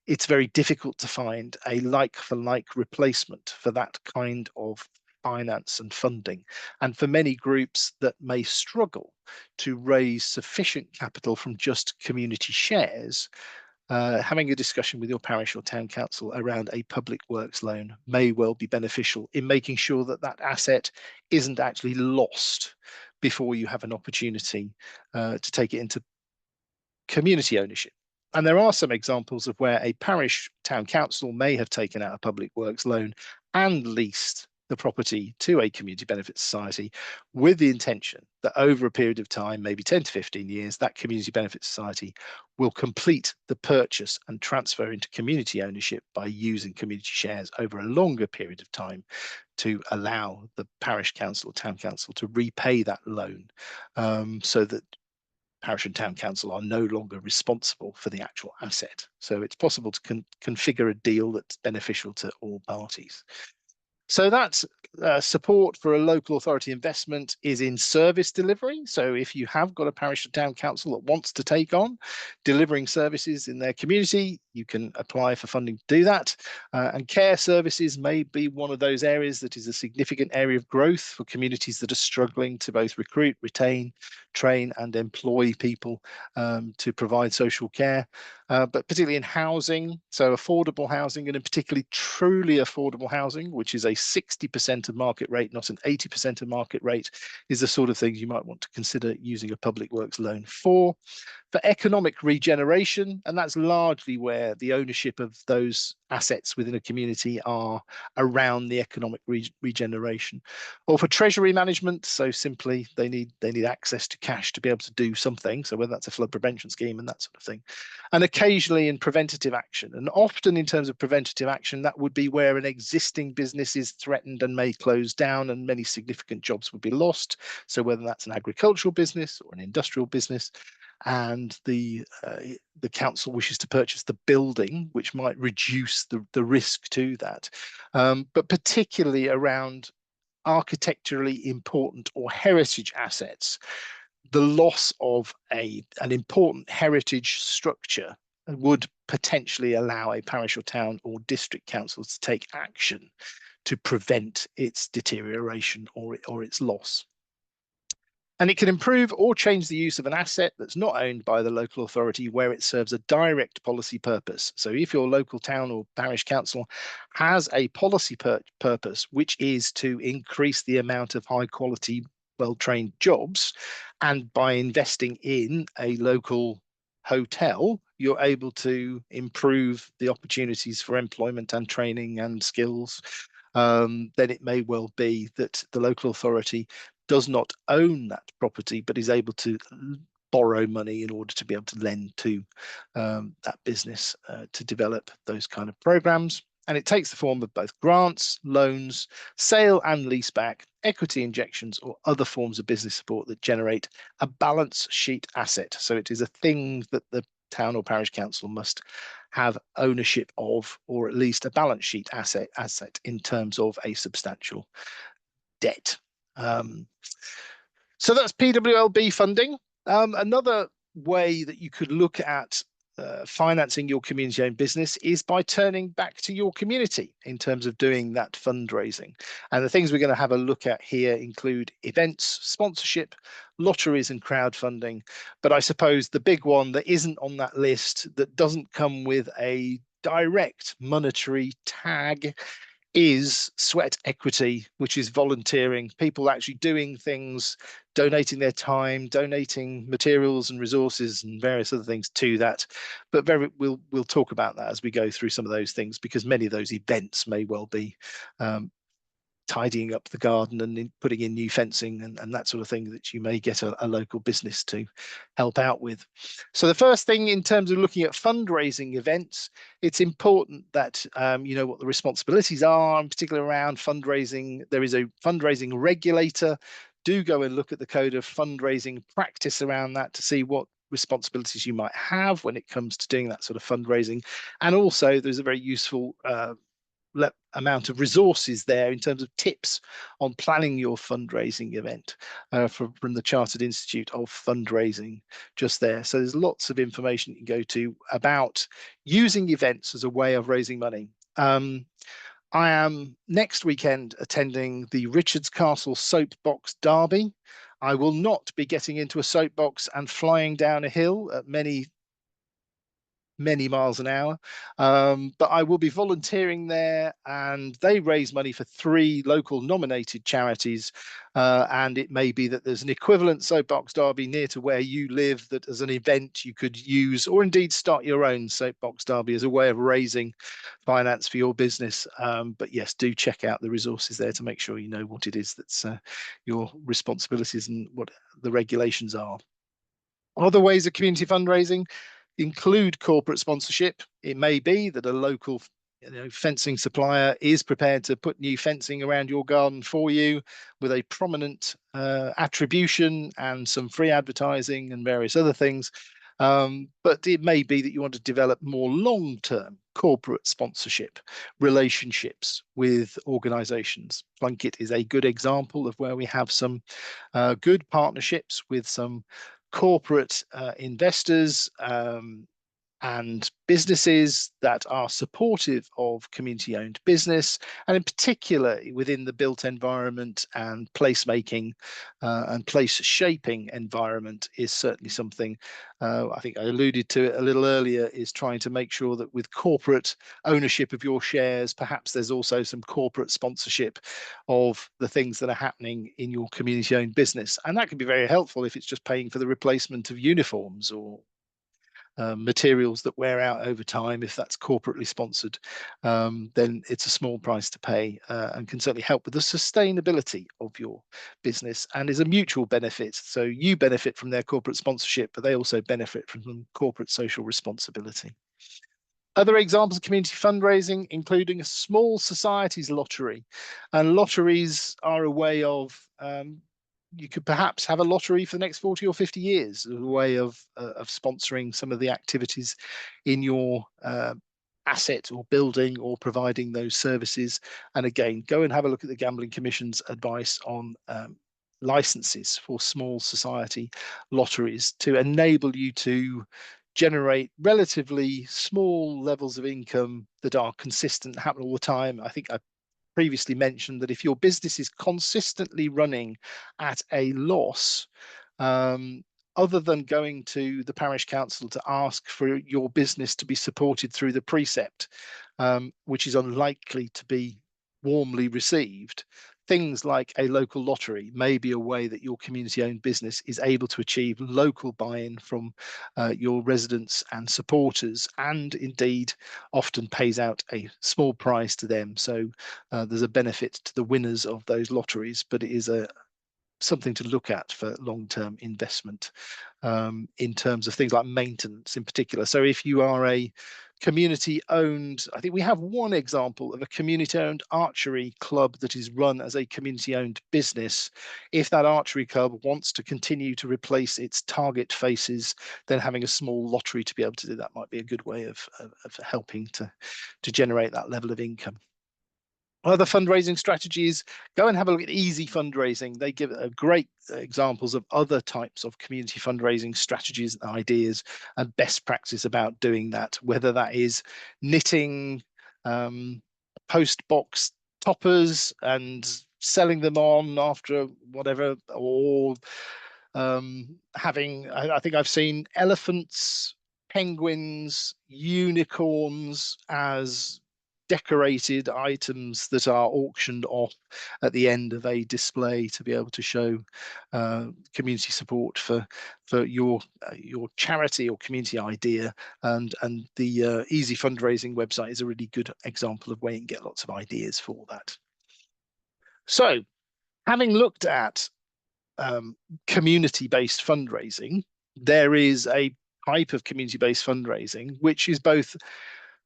it's very difficult to find a like-for-like replacement for that kind of finance and funding. And for many groups that may struggle to raise sufficient capital from just community shares, having a discussion with your parish or town council around a public works loan may well be beneficial in making sure that that asset isn't actually lost before you have an opportunity to take it into community ownership. And there are some examples of where a parish town council may have taken out a public works loan and leased the property to a community benefit society with the intention that over a period of time, maybe 10 to 15 years, that community benefit society will complete the purchase and transfer into community ownership by using community shares over a longer period of time to allow the parish council or town council to repay that loan, so that parish and town council are no longer responsible for the actual asset. So it's possible to configure a deal that's beneficial to all parties. So that's support for a local authority investment is in service delivery. So if you have got a parish or town council that wants to take on delivering services in their community, you can apply for funding to do that. And care services may be one of those areas that is a significant area of growth for communities that are struggling to both recruit, retain, train and employ people to provide social care, but particularly in housing, so affordable housing, and in particularly truly affordable housing, which is a 60% of market rate, not an 80% of market rate, is the sort of things you might want to consider using a public works loan for. For economic regeneration, and that's largely where the ownership of those assets within a community are around the economic regeneration. Or for treasury management, so simply they need access to cash to be able to do something, so whether that's a flood prevention scheme and that sort of thing. And occasionally in preventative action, and often in terms of preventative action, that would be where an existing business is threatened and may close down and many significant jobs would be lost. So whether that's an agricultural business or an industrial business, and the council wishes to purchase the building, which might reduce the risk to that, but particularly around architecturally important or heritage assets, the loss of an important heritage structure would potentially allow a parish or town or district council to take action to prevent its deterioration or its loss. And it can improve or change the use of an asset that's not owned by the local authority where it serves a direct policy purpose. So if your local town or parish council has a policy purpose, which is to increase the amount of high quality, well-trained jobs, and by investing in a local hotel, you're able to improve the opportunities for employment and training and skills, then it may well be that the local authority does not own that property, but is able to borrow money in order to be able to lend to that business to develop those kind of programs. And it takes the form of both grants, loans, sale and leaseback, equity injections, or other forms of business support that generate a balance sheet asset. So it is a thing that the town or parish council must have ownership of, or at least a balance sheet asset in terms of a substantial debt. So that's PWLB funding. Another way that you could look at financing your community-owned business is by turning back to your community in terms of doing that fundraising. And the things we're going to have a look at here include events, sponsorship, lotteries and crowdfunding. But I suppose the big one that isn't on that list, that doesn't come with a direct monetary tag, is sweat equity, which is volunteering, people actually doing things, donating their time, donating materials and resources and various other things to that. But we'll talk about that as we go through some of those things, because many of those events may well be tidying up the garden and putting in new fencing and that sort of thing that you may get a local business to help out with. So the first thing, in terms of looking at fundraising events, it's important that you know what the responsibilities are, in particular around fundraising. There is a fundraising regulator. Do go and look at the code of fundraising practice around that to see what responsibilities you might have when it comes to doing that sort of fundraising. And also there's a very useful amount of resources there in terms of tips on planning your fundraising event from the Chartered Institute of Fundraising just there. So there's lots of information you can go to about using events as a way of raising money. I am next weekend attending the Richards Castle Soapbox Derby. I will not be getting into a soapbox and flying down a hill at many miles an hour, but I will be volunteering there, and they raise money for 3 local nominated charities, and it may be that there's an equivalent soapbox derby near to where you live that as an event you could use, or indeed start your own soapbox derby as a way of raising finance for your business. But yes, do check out the resources there to make sure you know what it is that's your responsibilities and what the regulations are. Other ways of community fundraising include corporate sponsorship. It may be that a local fencing supplier is prepared to put new fencing around your garden for you with a prominent attribution and some free advertising and various other things. But it may be that you want to develop more long-term corporate sponsorship relationships with organizations. Plunkett is a good example of where we have some good partnerships with some corporate investors and businesses that are supportive of community-owned business, and in particular within the built environment and placemaking and place shaping environment is certainly something I think I alluded to it a little earlier, is trying to make sure that with corporate ownership of your shares, perhaps there's also some corporate sponsorship of the things that are happening in your community-owned business. And that can be very helpful if it's just paying for the replacement of uniforms or materials that wear out over time. If that's corporately sponsored, then it's a small price to pay and can certainly help with the sustainability of your business, and is a mutual benefit. So you benefit from their corporate sponsorship, but they also benefit from corporate social responsibility. Other examples of community fundraising, including a small societies lottery. And lotteries are a way of you could perhaps have a lottery for the next 40 or 50 years as a way of sponsoring some of the activities in your asset or building or providing those services. And again, go and have a look at the Gambling Commission's advice on licenses for small society lotteries to enable you to generate relatively small levels of income that are consistent, happen all the time. I think I previously mentioned that if your business is consistently running at a loss, other than going to the parish council to ask for your business to be supported through the precept, which is unlikely to be warmly received, things like a local lottery may be a way that your community-owned business is able to achieve local buy-in from your residents and supporters, and indeed often pays out a small prize to them. So there's a benefit to the winners of those lotteries, but it is something to look at for long-term investment in terms of things like maintenance in particular. So if you are a community-owned. I think we have one example of a community-owned archery club that is run as a community-owned business. If that archery club wants to continue to replace its target faces, then having a small lottery to be able to do that might be a good way of helping to generate that level of income. Other fundraising strategies, go and have a look at Easy Fundraising. They give great examples of other types of community fundraising strategies, ideas, and best practice about doing that, whether that is knitting post box toppers and selling them on after whatever, or having, I think I've seen elephants, penguins, unicorns as decorated items that are auctioned off at the end of a display to be able to show community support for your charity or community idea. And the Easy Fundraising website is a really good example of where you can get lots of ideas for that. So, having looked at community-based fundraising, there is a type of community-based fundraising which is both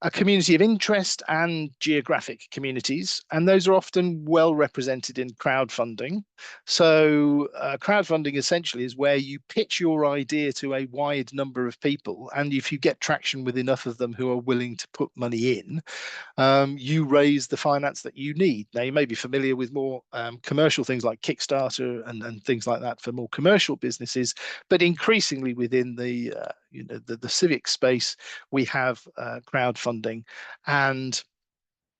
a community of interest and geographic communities, and those are often well represented in crowdfunding. So crowdfunding essentially is where you pitch your idea to a wide number of people, and if you get traction with enough of them who are willing to put money in, you raise the finance that you need. Now, you may be familiar with more commercial things like Kickstarter and things like that for more commercial businesses, but increasingly within the the civic space, we have crowdfunding. And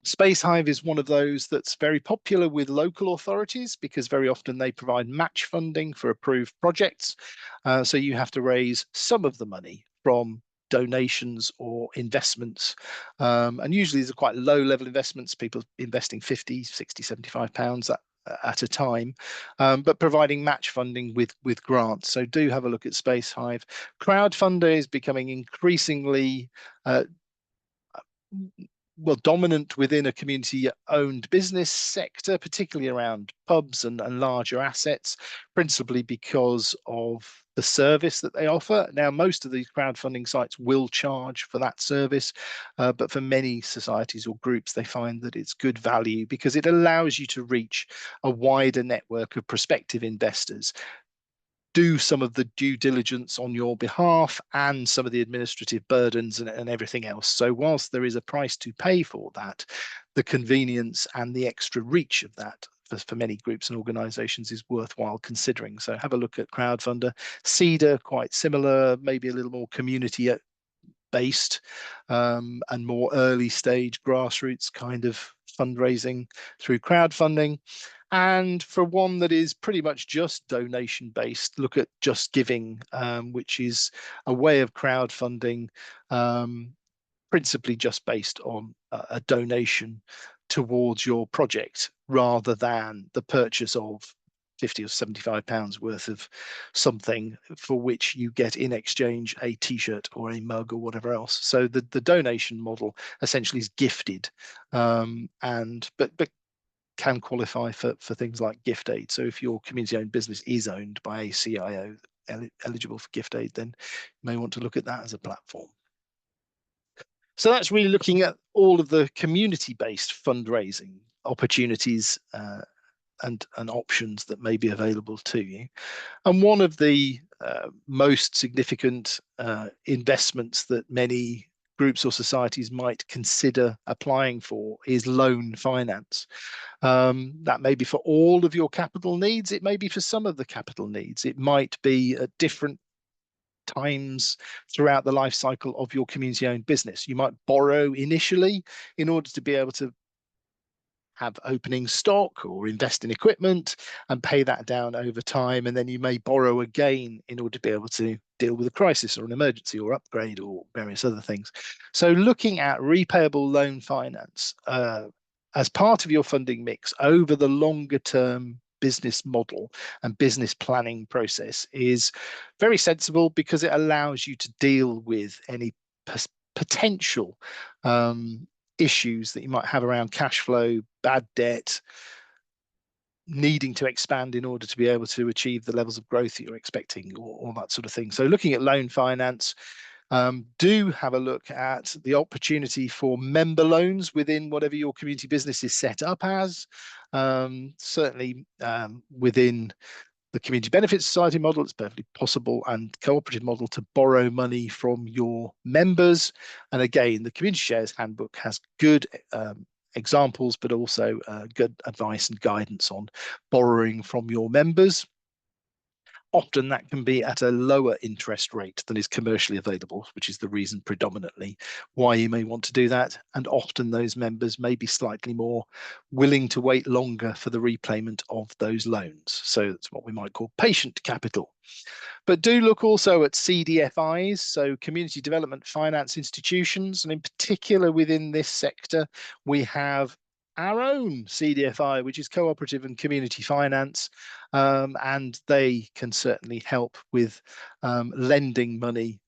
Space Hive is one of those that's very popular with local authorities because very often they provide match funding for approved projects. So you have to raise some of the money from donations or investments. And usually these are quite low level investments, people investing 50, 60, 75 pounds at a time, but providing match funding with grants. So do have a look at Space Hive. Crowdfunder is becoming increasingly dominant within a community-owned business sector, particularly around pubs and larger assets, principally because of the service that they offer. Now, most of these crowdfunding sites will charge for that service, but for many societies or groups, they find that it's good value because it allows you to reach a wider network of prospective investors, do some of the due diligence on your behalf and some of the administrative burdens and everything else. So whilst there is a price to pay for that, the convenience and the extra reach of that for many groups and organizations is worthwhile considering. So have a look at Crowdfunder. Cedar, quite similar, maybe a little more community based and more early stage grassroots kind of fundraising through crowdfunding. And for one that is pretty much just donation based, look at Just Giving, which is a way of crowdfunding principally just based on a donation towards your project rather than the purchase of 50 or 75 pounds worth of something for which you get in exchange a t-shirt or a mug or whatever else. So the donation model essentially is gifted, but can qualify for things like gift aid. So if your community-owned business is owned by a CIO eligible for gift aid, then you may want to look at that as a platform. So that's really looking at all of the community-based fundraising opportunities and options that may be available to you. And one of the most significant investments that many groups or societies might consider applying for is loan finance. That may be for all of your capital needs. It may be for some of the capital needs. It might be at different times throughout the life cycle of your community-owned business. You might borrow initially in order to be able to have opening stock or invest in equipment and pay that down over time. And then you may borrow again in order to be able to deal with a crisis or an emergency or upgrade or various other things. So looking at repayable loan finance as part of your funding mix over the longer term business model and business planning process is very sensible because it allows you to deal with any potential issues that you might have around cash flow, bad debt, needing to expand in order to be able to achieve the levels of growth that you're expecting, or that sort of thing. So looking at loan finance, Do have a look at the opportunity for member loans within whatever your community business is set up as. Certainly within the Community Benefit Society model, it's perfectly possible, and cooperative model, to borrow money from your members. And again, the Community Shares Handbook has good examples, but also good advice and guidance on borrowing from your members. Often that can be at a lower interest rate than is commercially available, which is the reason predominantly why you may want to do that. And often those members may be slightly more willing to wait longer for the repayment of those loans. So it's what we might call patient capital. But do look also at CDFIs, so community development finance institutions. And in particular within this sector, we have our own CDFI, which is cooperative and community finance. And they can certainly help with lending money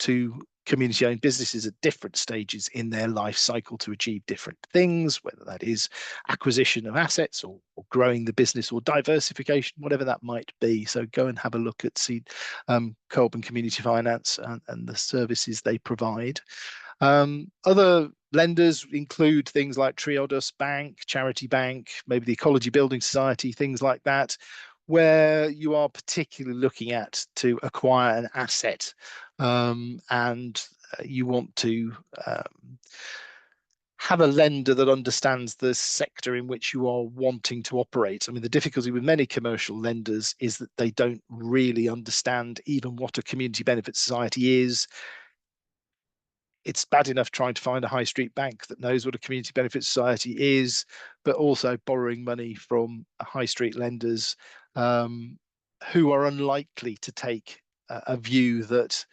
to community-owned businesses at different stages in their life cycle to achieve different things, whether that is acquisition of assets or growing the business or diversification, whatever that might be. So go and have a look at Co-op and Community Finance and the services they provide. Other lenders include things like Triodos Bank, Charity Bank, maybe the Ecology Building Society, things like that, where you are particularly looking at to acquire an asset and you want to have a lender that understands the sector in which you are wanting to operate. I mean, the difficulty with many commercial lenders is that they don't really understand even what a community benefit society is. It's bad enough trying to find a high street bank that knows what a community benefit society is, but also borrowing money from high street lenders who are unlikely to take a view that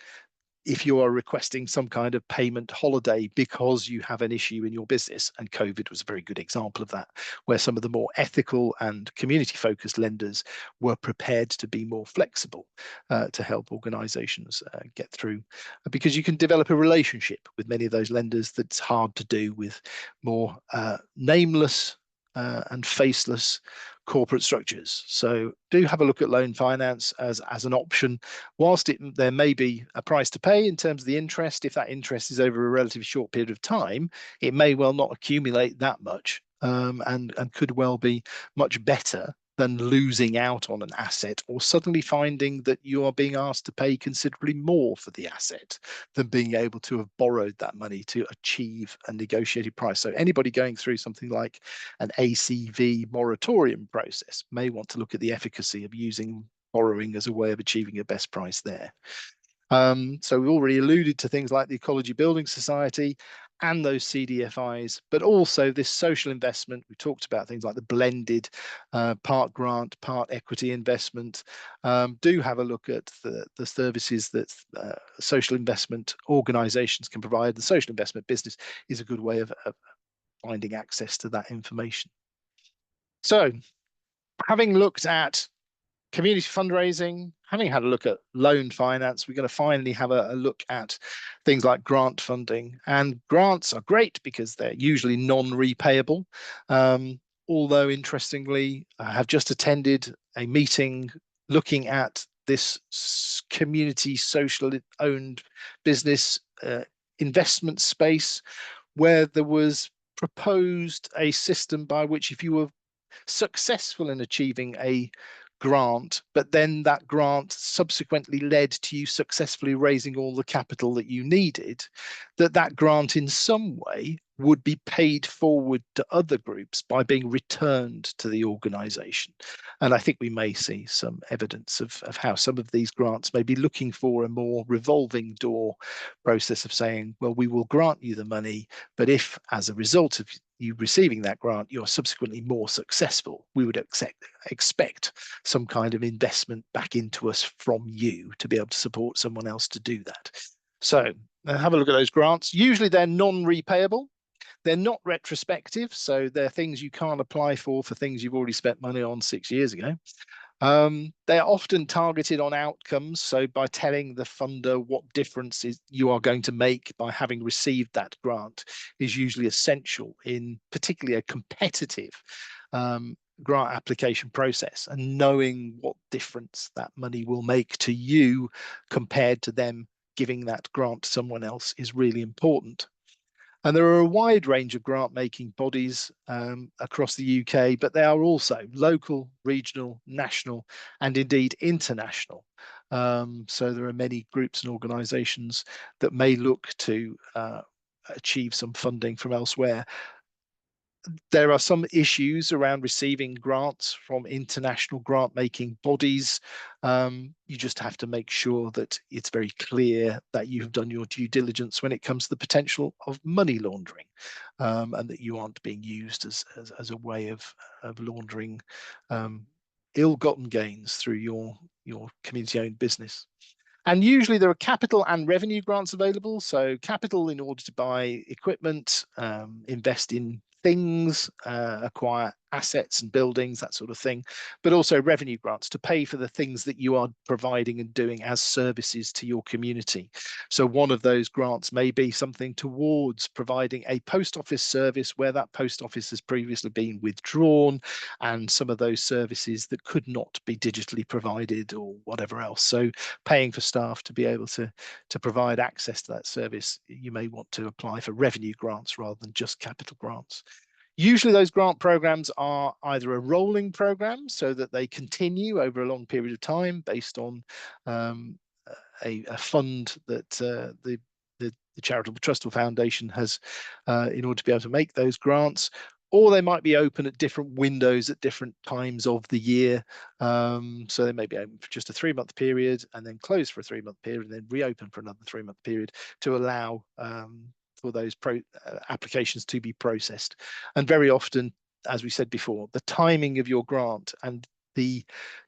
if you are requesting some kind of payment holiday because you have an issue in your business, and COVID was a very good example of that, where some of the more ethical and community focused lenders were prepared to be more flexible to help organizations get through, because you can develop a relationship with many of those lenders that's hard to do with more nameless and faceless corporate structures. So do have a look at loan finance as an option. Whilst there may be a price to pay in terms of the interest, if that interest is over a relatively short period of time, it may well not accumulate that much and could well be much better than losing out on an asset or suddenly finding that you are being asked to pay considerably more for the asset than being able to have borrowed that money to achieve a negotiated price. So anybody going through something like an ACV moratorium process may want to look at the efficacy of using borrowing as a way of achieving a best price there. So we already alluded to things like the Ecology Building Society and those CDFIs, but also this social investment. We talked about things like the blended part grant, part equity investment. Do have a look at the services that social investment organizations can provide. The social investment business is a good way of finding access to that information. So having looked at community fundraising, having had a look at loan finance, we're going to finally have a look at things like grant funding. And grants are great because they're usually non-repayable. Although interestingly, I have just attended a meeting looking at this community social owned business investment space, where there was proposed a system by which if you were successful in achieving a grant, but then that grant subsequently led to you successfully raising all the capital that you needed, that grant in some way would be paid forward to other groups by being returned to the organization. And I think we may see some evidence of how some of these grants may be looking for a more revolving door process of saying, well, we will grant you the money, but if as a result of you receiving that grant, you're subsequently more successful, we would expect some kind of investment back into us from you to be able to support someone else to do that. So have a look at those grants. Usually they're non-repayable. They're not retrospective, so they're things you can't apply for things you've already spent money on 6 years ago. They're often targeted on outcomes. So by telling the funder what difference you are going to make by having received that grant is usually essential in particularly a competitive grant application process, and knowing what difference that money will make to you compared to them giving that grant to someone else is really important. And there are a wide range of grant making bodies across the UK, but they are also local, regional, national, and indeed international. So there are many groups and organisations that may look to achieve some funding from elsewhere. There are some issues around receiving grants from international grant making bodies. You just have to make sure that it's very clear that you've done your due diligence when it comes to the potential of money laundering, and that you aren't being used as a way of laundering ill-gotten gains through your community-owned business. And usually there are capital and revenue grants available. So capital in order to buy equipment, invest in things, acquire assets and buildings, that sort of thing, but also revenue grants to pay for the things that you are providing and doing as services to your community. So one of those grants may be something towards providing a post office service where that post office has previously been withdrawn, and some of those services that could not be digitally provided or whatever else. So paying for staff to be able to provide access to that service, you may want to apply for revenue grants rather than just capital grants. Usually those grant programs are either a rolling program so that they continue over a long period of time based on a fund that the charitable trust or foundation has in order to be able to make those grants, or they might be open at different windows at different times of the year. So they may be open for just a 3-month period and then close for a 3-month period and then reopen for another 3-month period to allow for those applications to be processed. And very often, as we said before, the timing of your grant and the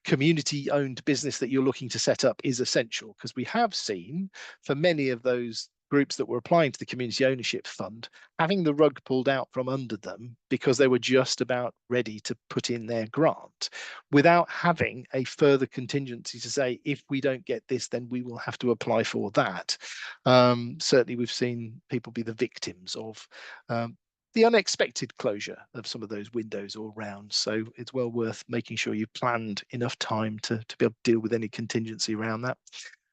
community-owned business that you're looking to set up is essential, because we have seen for many of those groups that were applying to the community ownership fund having the rug pulled out from under them because they were just about ready to put in their grant without having a further contingency to say, if we don't get this, then we will have to apply for that. Certainly we've seen people be the victims of the unexpected closure of some of those windows or rounds. So it's well worth making sure you've planned enough time to be able to deal with any contingency around that.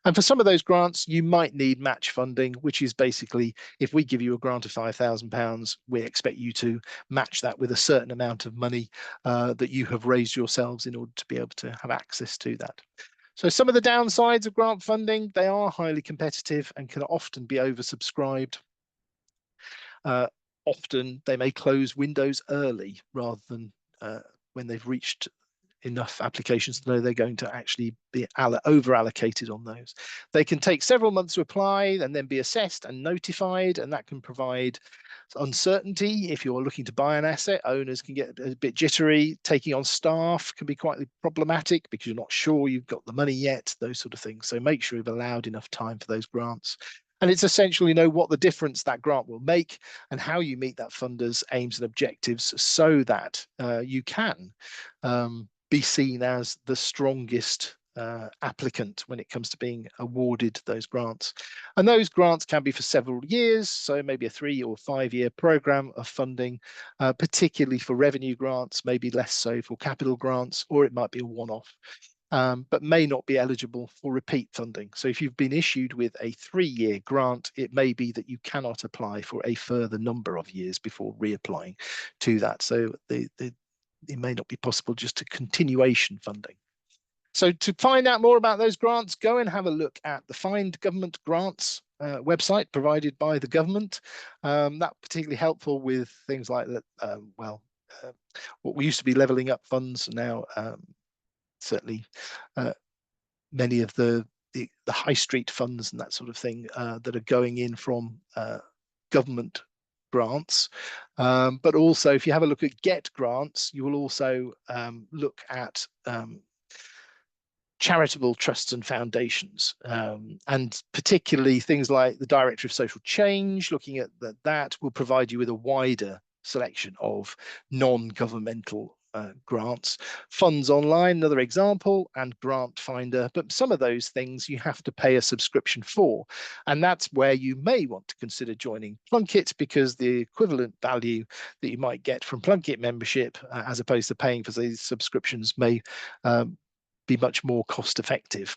And for some of those grants, you might need match funding, which is basically, if we give you a grant of £5,000, we expect you to match that with a certain amount of money that you have raised yourselves in order to be able to have access to that. So some of the downsides of grant funding, they are highly competitive and can often be oversubscribed. Often they may close windows early rather than when they've reached enough applications to know they're going to actually be over allocated on those. They can take several months to apply and then be assessed and notified, and that can provide uncertainty. If you're looking to buy an asset, owners can get a bit jittery. Taking on staff can be quite problematic because you're not sure you've got the money yet, those sort of things. So make sure you've allowed enough time for those grants. And it's essential you know what the difference that grant will make and how you meet that funder's aims and objectives so that you can be seen as the strongest applicant when it comes to being awarded those grants. And those grants can be for several years, so maybe a 3 or 5 year program of funding, particularly for revenue grants, maybe less so for capital grants, or it might be a one-off. But may not be eligible for repeat funding. So if you've been issued with a 3-year grant, it may be that you cannot apply for a further number of years before reapplying to that. So it may not be possible just to continuation funding. So to find out more about those grants, go and have a look at the Find Government Grants website provided by the government. That's particularly helpful with things like what we used to be levelling up funds now. Certainly many of the high street funds and that sort of thing that are going in from government grants. But also, if you have a look at Get Grants, you will also look at charitable trusts and foundations, and particularly things like the Director of Social Change. Looking at that will provide you with a wider selection of non-governmental grants. Funds Online, another example, and Grant Finder. But some of those things you have to pay a subscription for. And that's where you may want to consider joining Plunkett, because the equivalent value that you might get from Plunkett membership, as opposed to paying for these subscriptions, may be much more cost effective.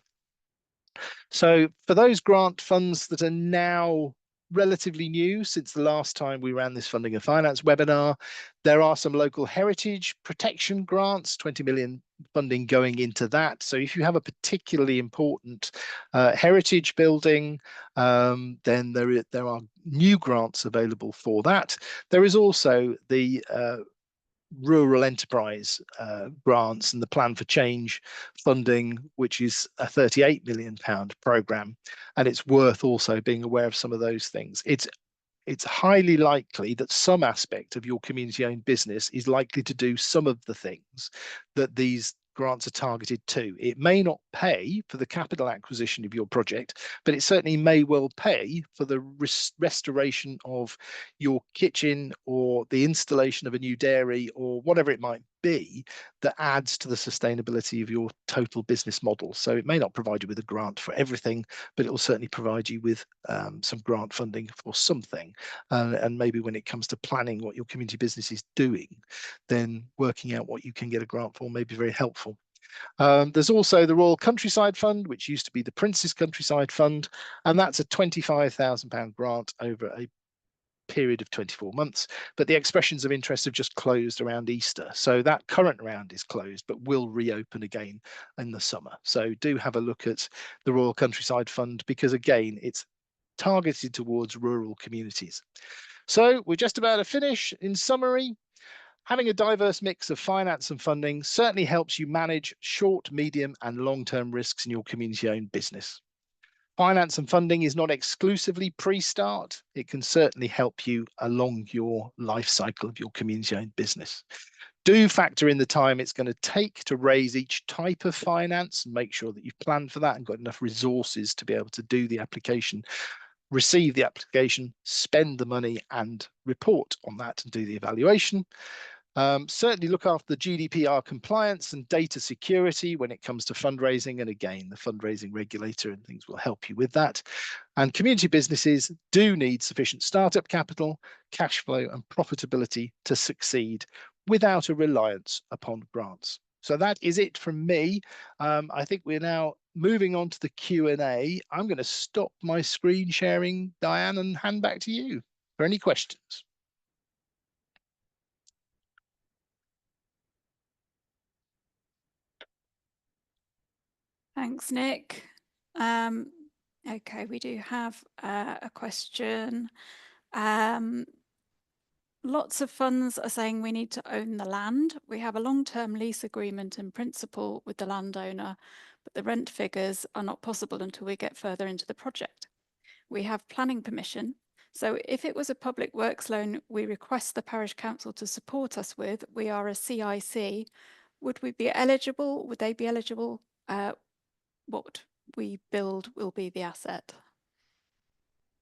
So for those grant funds that are now relatively new since the last time we ran this funding and finance webinar, there are some local heritage protection grants, 20 million funding going into that. So if you have a particularly important heritage building, then there are new grants available for that. There is also the rural enterprise grants and the Plan for Change funding, which is a £38 million programme. And it's worth also being aware of some of those things. It's highly likely that some aspect of your community-owned business is likely to do some of the things that these grants are targeted to. It may not pay for the capital acquisition of your project, but it certainly may well pay for the restoration of your kitchen or the installation of a new dairy or whatever it might be that adds to the sustainability of your total business model. So it may not provide you with a grant for everything, but it will certainly provide you with some grant funding for something. And maybe when it comes to planning what your community business is doing, then working out what you can get a grant for may be very helpful. There's also the Royal Countryside Fund, which used to be the Prince's Countryside Fund, and that's a £25,000 grant over a period of 24 months, but the expressions of interest have just closed around Easter. So that current round is closed, but will reopen again in the summer. So do have a look at the Royal Countryside Fund, because again, it's targeted towards rural communities. So we're just about to finish. In summary, having a diverse mix of finance and funding certainly helps you manage short, medium, and long-term risks in your community-owned business. Finance and funding is not exclusively pre-start. It can certainly help you along your life cycle of your community-owned business. Do factor in the time it's going to take to raise each type of finance and make sure that you've planned for that and got enough resources to be able to do the application, receive the application, spend the money, and report on that and do the evaluation. Certainly look after the GDPR compliance and data security when it comes to fundraising. And again, the fundraising regulator and things will help you with that. And community businesses do need sufficient startup capital, cash flow, and profitability to succeed without a reliance upon grants. So that is it from me. I think we're now moving on to the Q&A. I'm going to stop my screen sharing, Diane, and hand back to you for any questions. Thanks, Nick. Okay, we do have a question. Lots of funds are saying we need to own the land. We have a long-term lease agreement in principle with the landowner, but the rent figures are not possible until we get further into the project. We have planning permission. So if it was a public works loan we request the parish council to support us with, we are a CIC, would we be eligible? Would they be eligible? What we build will be the asset?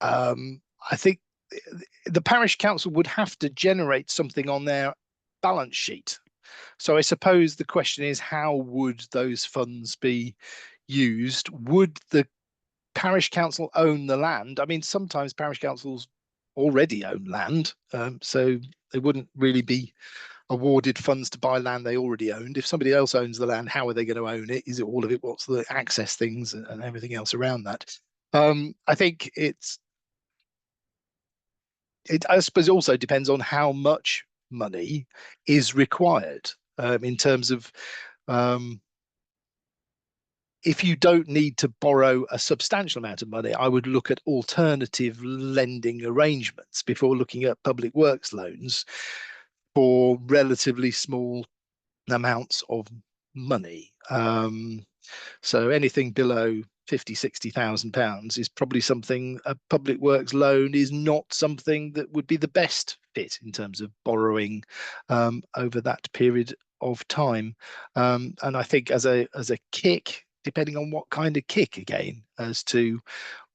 I think the parish council would have to generate something on their balance sheet. So I suppose the question is, how would those funds be used? Would the parish council own the land? I mean, sometimes parish councils already own land, so they wouldn't really be awarded funds to buy land they already owned. If somebody else owns the land, how are they going to own it? Is it all of it? What's the access things and everything else around that? I think I suppose it also depends on how much money is required in terms of if you don't need to borrow a substantial amount of money, I would look at alternative lending arrangements before looking at public works loans for relatively small amounts of money. So anything below 50, 60,000 pounds is probably something a public works loan is not something that would be the best fit in terms of borrowing over that period of time. And I think as a kick, depending on what kind of kick again, as to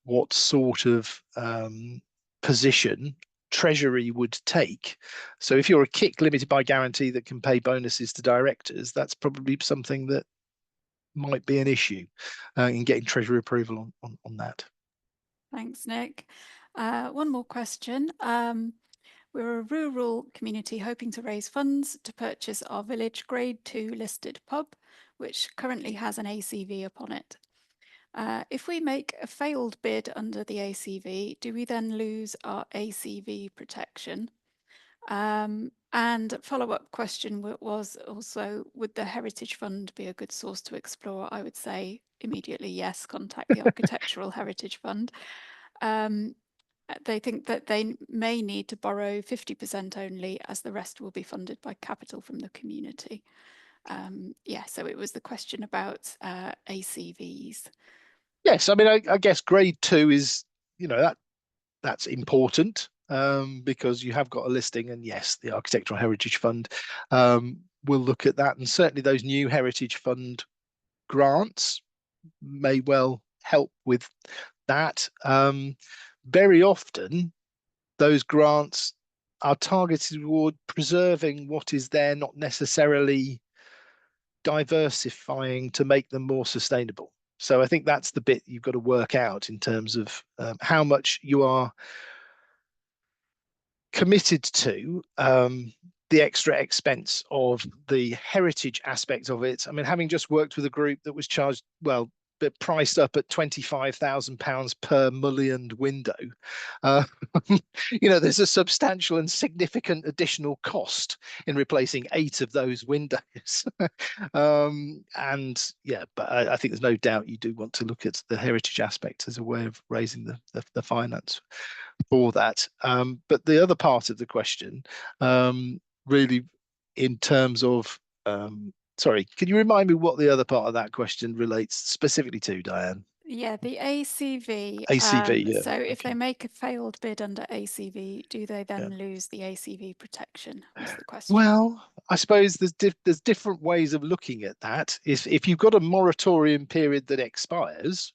what sort of position Treasury would take. So if you're a kick limited by guarantee that can pay bonuses to directors, that's probably something that might be an issue in getting Treasury approval on that. Thanks, Nick. One more question. We're a rural community hoping to raise funds to purchase our village Grade 2 listed pub, which currently has an ACV upon it. If we make a failed bid under the ACV, do we then lose our ACV protection? And follow-up question was also, would the Heritage Fund be a good source to explore? I would say immediately yes, contact the Architectural Heritage Fund. They think that they may need to borrow 50% only, as the rest will be funded by capital from the community. Yeah, so it was the question about ACVs. Yes, I mean, I guess grade 2 is, that's important, because you have got a listing, and yes, the Architectural Heritage Fund will look at that, and certainly those new Heritage Fund grants may well help with that. Very often, those grants are targeted toward preserving what is there, not necessarily diversifying to make them more sustainable. So I think that's the bit you've got to work out in terms of how much you are committed to the extra expense of the heritage aspect of it. I mean, having just worked with a group that was charged, well, but priced up at £25,000 per mullioned window, uh, there's a substantial and significant additional cost in replacing 8 of those windows. And yeah, but I think there's no doubt you do want to look at the heritage aspect as a way of raising the finance for that. But the other part of the question, really, in terms of, sorry, can you remind me what the other part of that question relates specifically to, Diane? Yeah, the ACV. ACV, yeah. So if Okay. they make a failed bid under ACV, do they then lose the ACV protection? Was the question. Well, I suppose there's different ways of looking at that. If you've got a moratorium period that expires,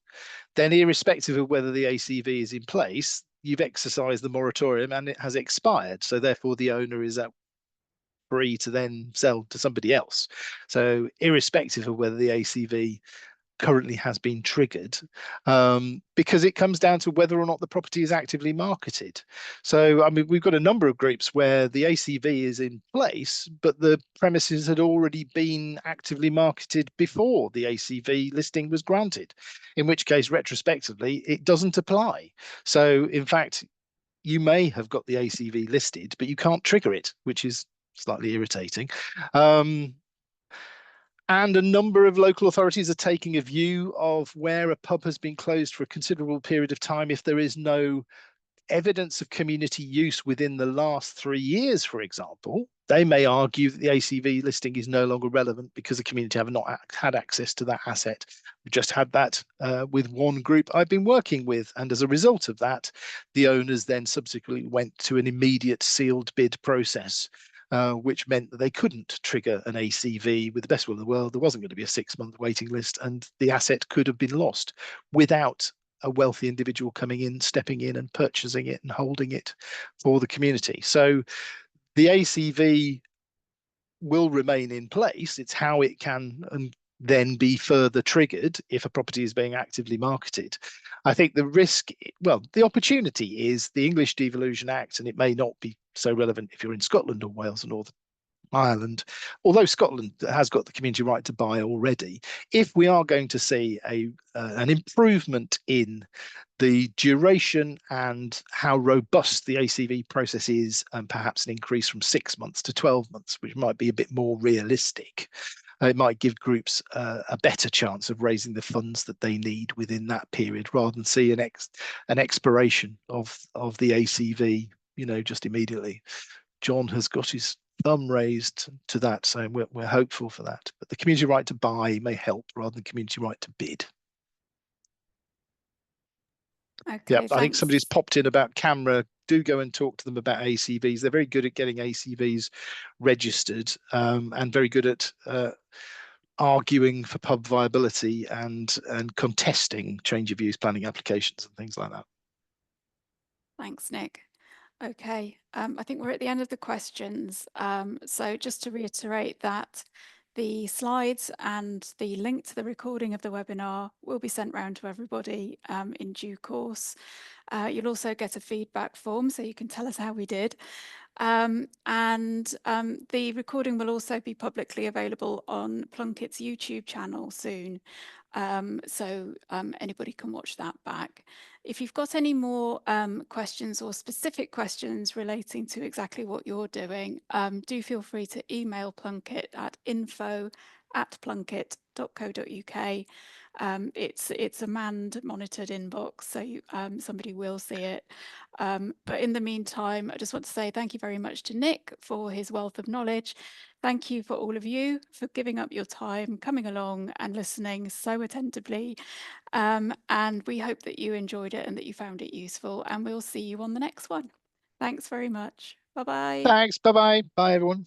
then irrespective of whether the ACV is in place, you've exercised the moratorium and it has expired. So therefore, the owner is free to then sell to somebody else. So irrespective of whether the ACV currently has been triggered, because it comes down to whether or not the property is actively marketed. So, I mean, we've got a number of groups where the ACV is in place, but the premises had already been actively marketed before the ACV listing was granted, in which case, retrospectively, it doesn't apply. So, in fact, you may have got the ACV listed, but you can't trigger it, which is slightly irritating. And a number of local authorities are taking a view of where a pub has been closed for a considerable period of time if there is no evidence of community use within the last 3 years, for example. They may argue that the ACV listing is no longer relevant because the community have not had access to that asset. We just had that with one group I've been working with. And as a result of that, the owners then subsequently went to an immediate sealed bid process, which meant that they couldn't trigger an ACV. With the best will in the world, there wasn't going to be a 6-month waiting list, and the asset could have been lost without a wealthy individual coming in, stepping in and purchasing it and holding it for the community. So the ACV will remain in place. It's how it can and then be further triggered if a property is being actively marketed. I think the risk, well, the opportunity is the English Devolution Act, and it may not be so relevant if you're in Scotland or Wales or Northern Ireland, although Scotland has got the community right to buy already. If we are going to see an improvement in the duration and how robust the ACV process is, and perhaps an increase from 6 months to 12 months, which might be a bit more realistic, it might give groups a better chance of raising the funds that they need within that period, rather than see an expiration of the ACV, just immediately. John has got his thumb raised to that, so we're hopeful for that. But the community right to buy may help rather than community right to bid. Okay, I think somebody's thanks. popped in about camera. Do go and talk to them about ACVs. They're very good at getting ACVs registered, and very good at arguing for pub viability and contesting change of use planning applications and things like that. Thanks, Nick. Okay, I think we're at the end of the questions. So just to reiterate that the slides and the link to the recording of the webinar will be sent round to everybody in due course. You'll also get a feedback form so you can tell us how we did. And the recording will also be publicly available on Plunkett's YouTube channel soon. So anybody can watch that back. If you've got any more questions or specific questions relating to exactly what you're doing, do feel free to email Plunkett at info@plunkett.co.uk. It's a manned, monitored inbox, so somebody will see it. But in the meantime, I just want to say thank you very much to Nick for his wealth of knowledge. Thank you for all of you for giving up your time, coming along and listening so attentively. And we hope that you enjoyed it and that you found it useful. And we'll see you on the next one. Thanks very much. Bye-bye. Thanks. Bye-bye. Bye, everyone.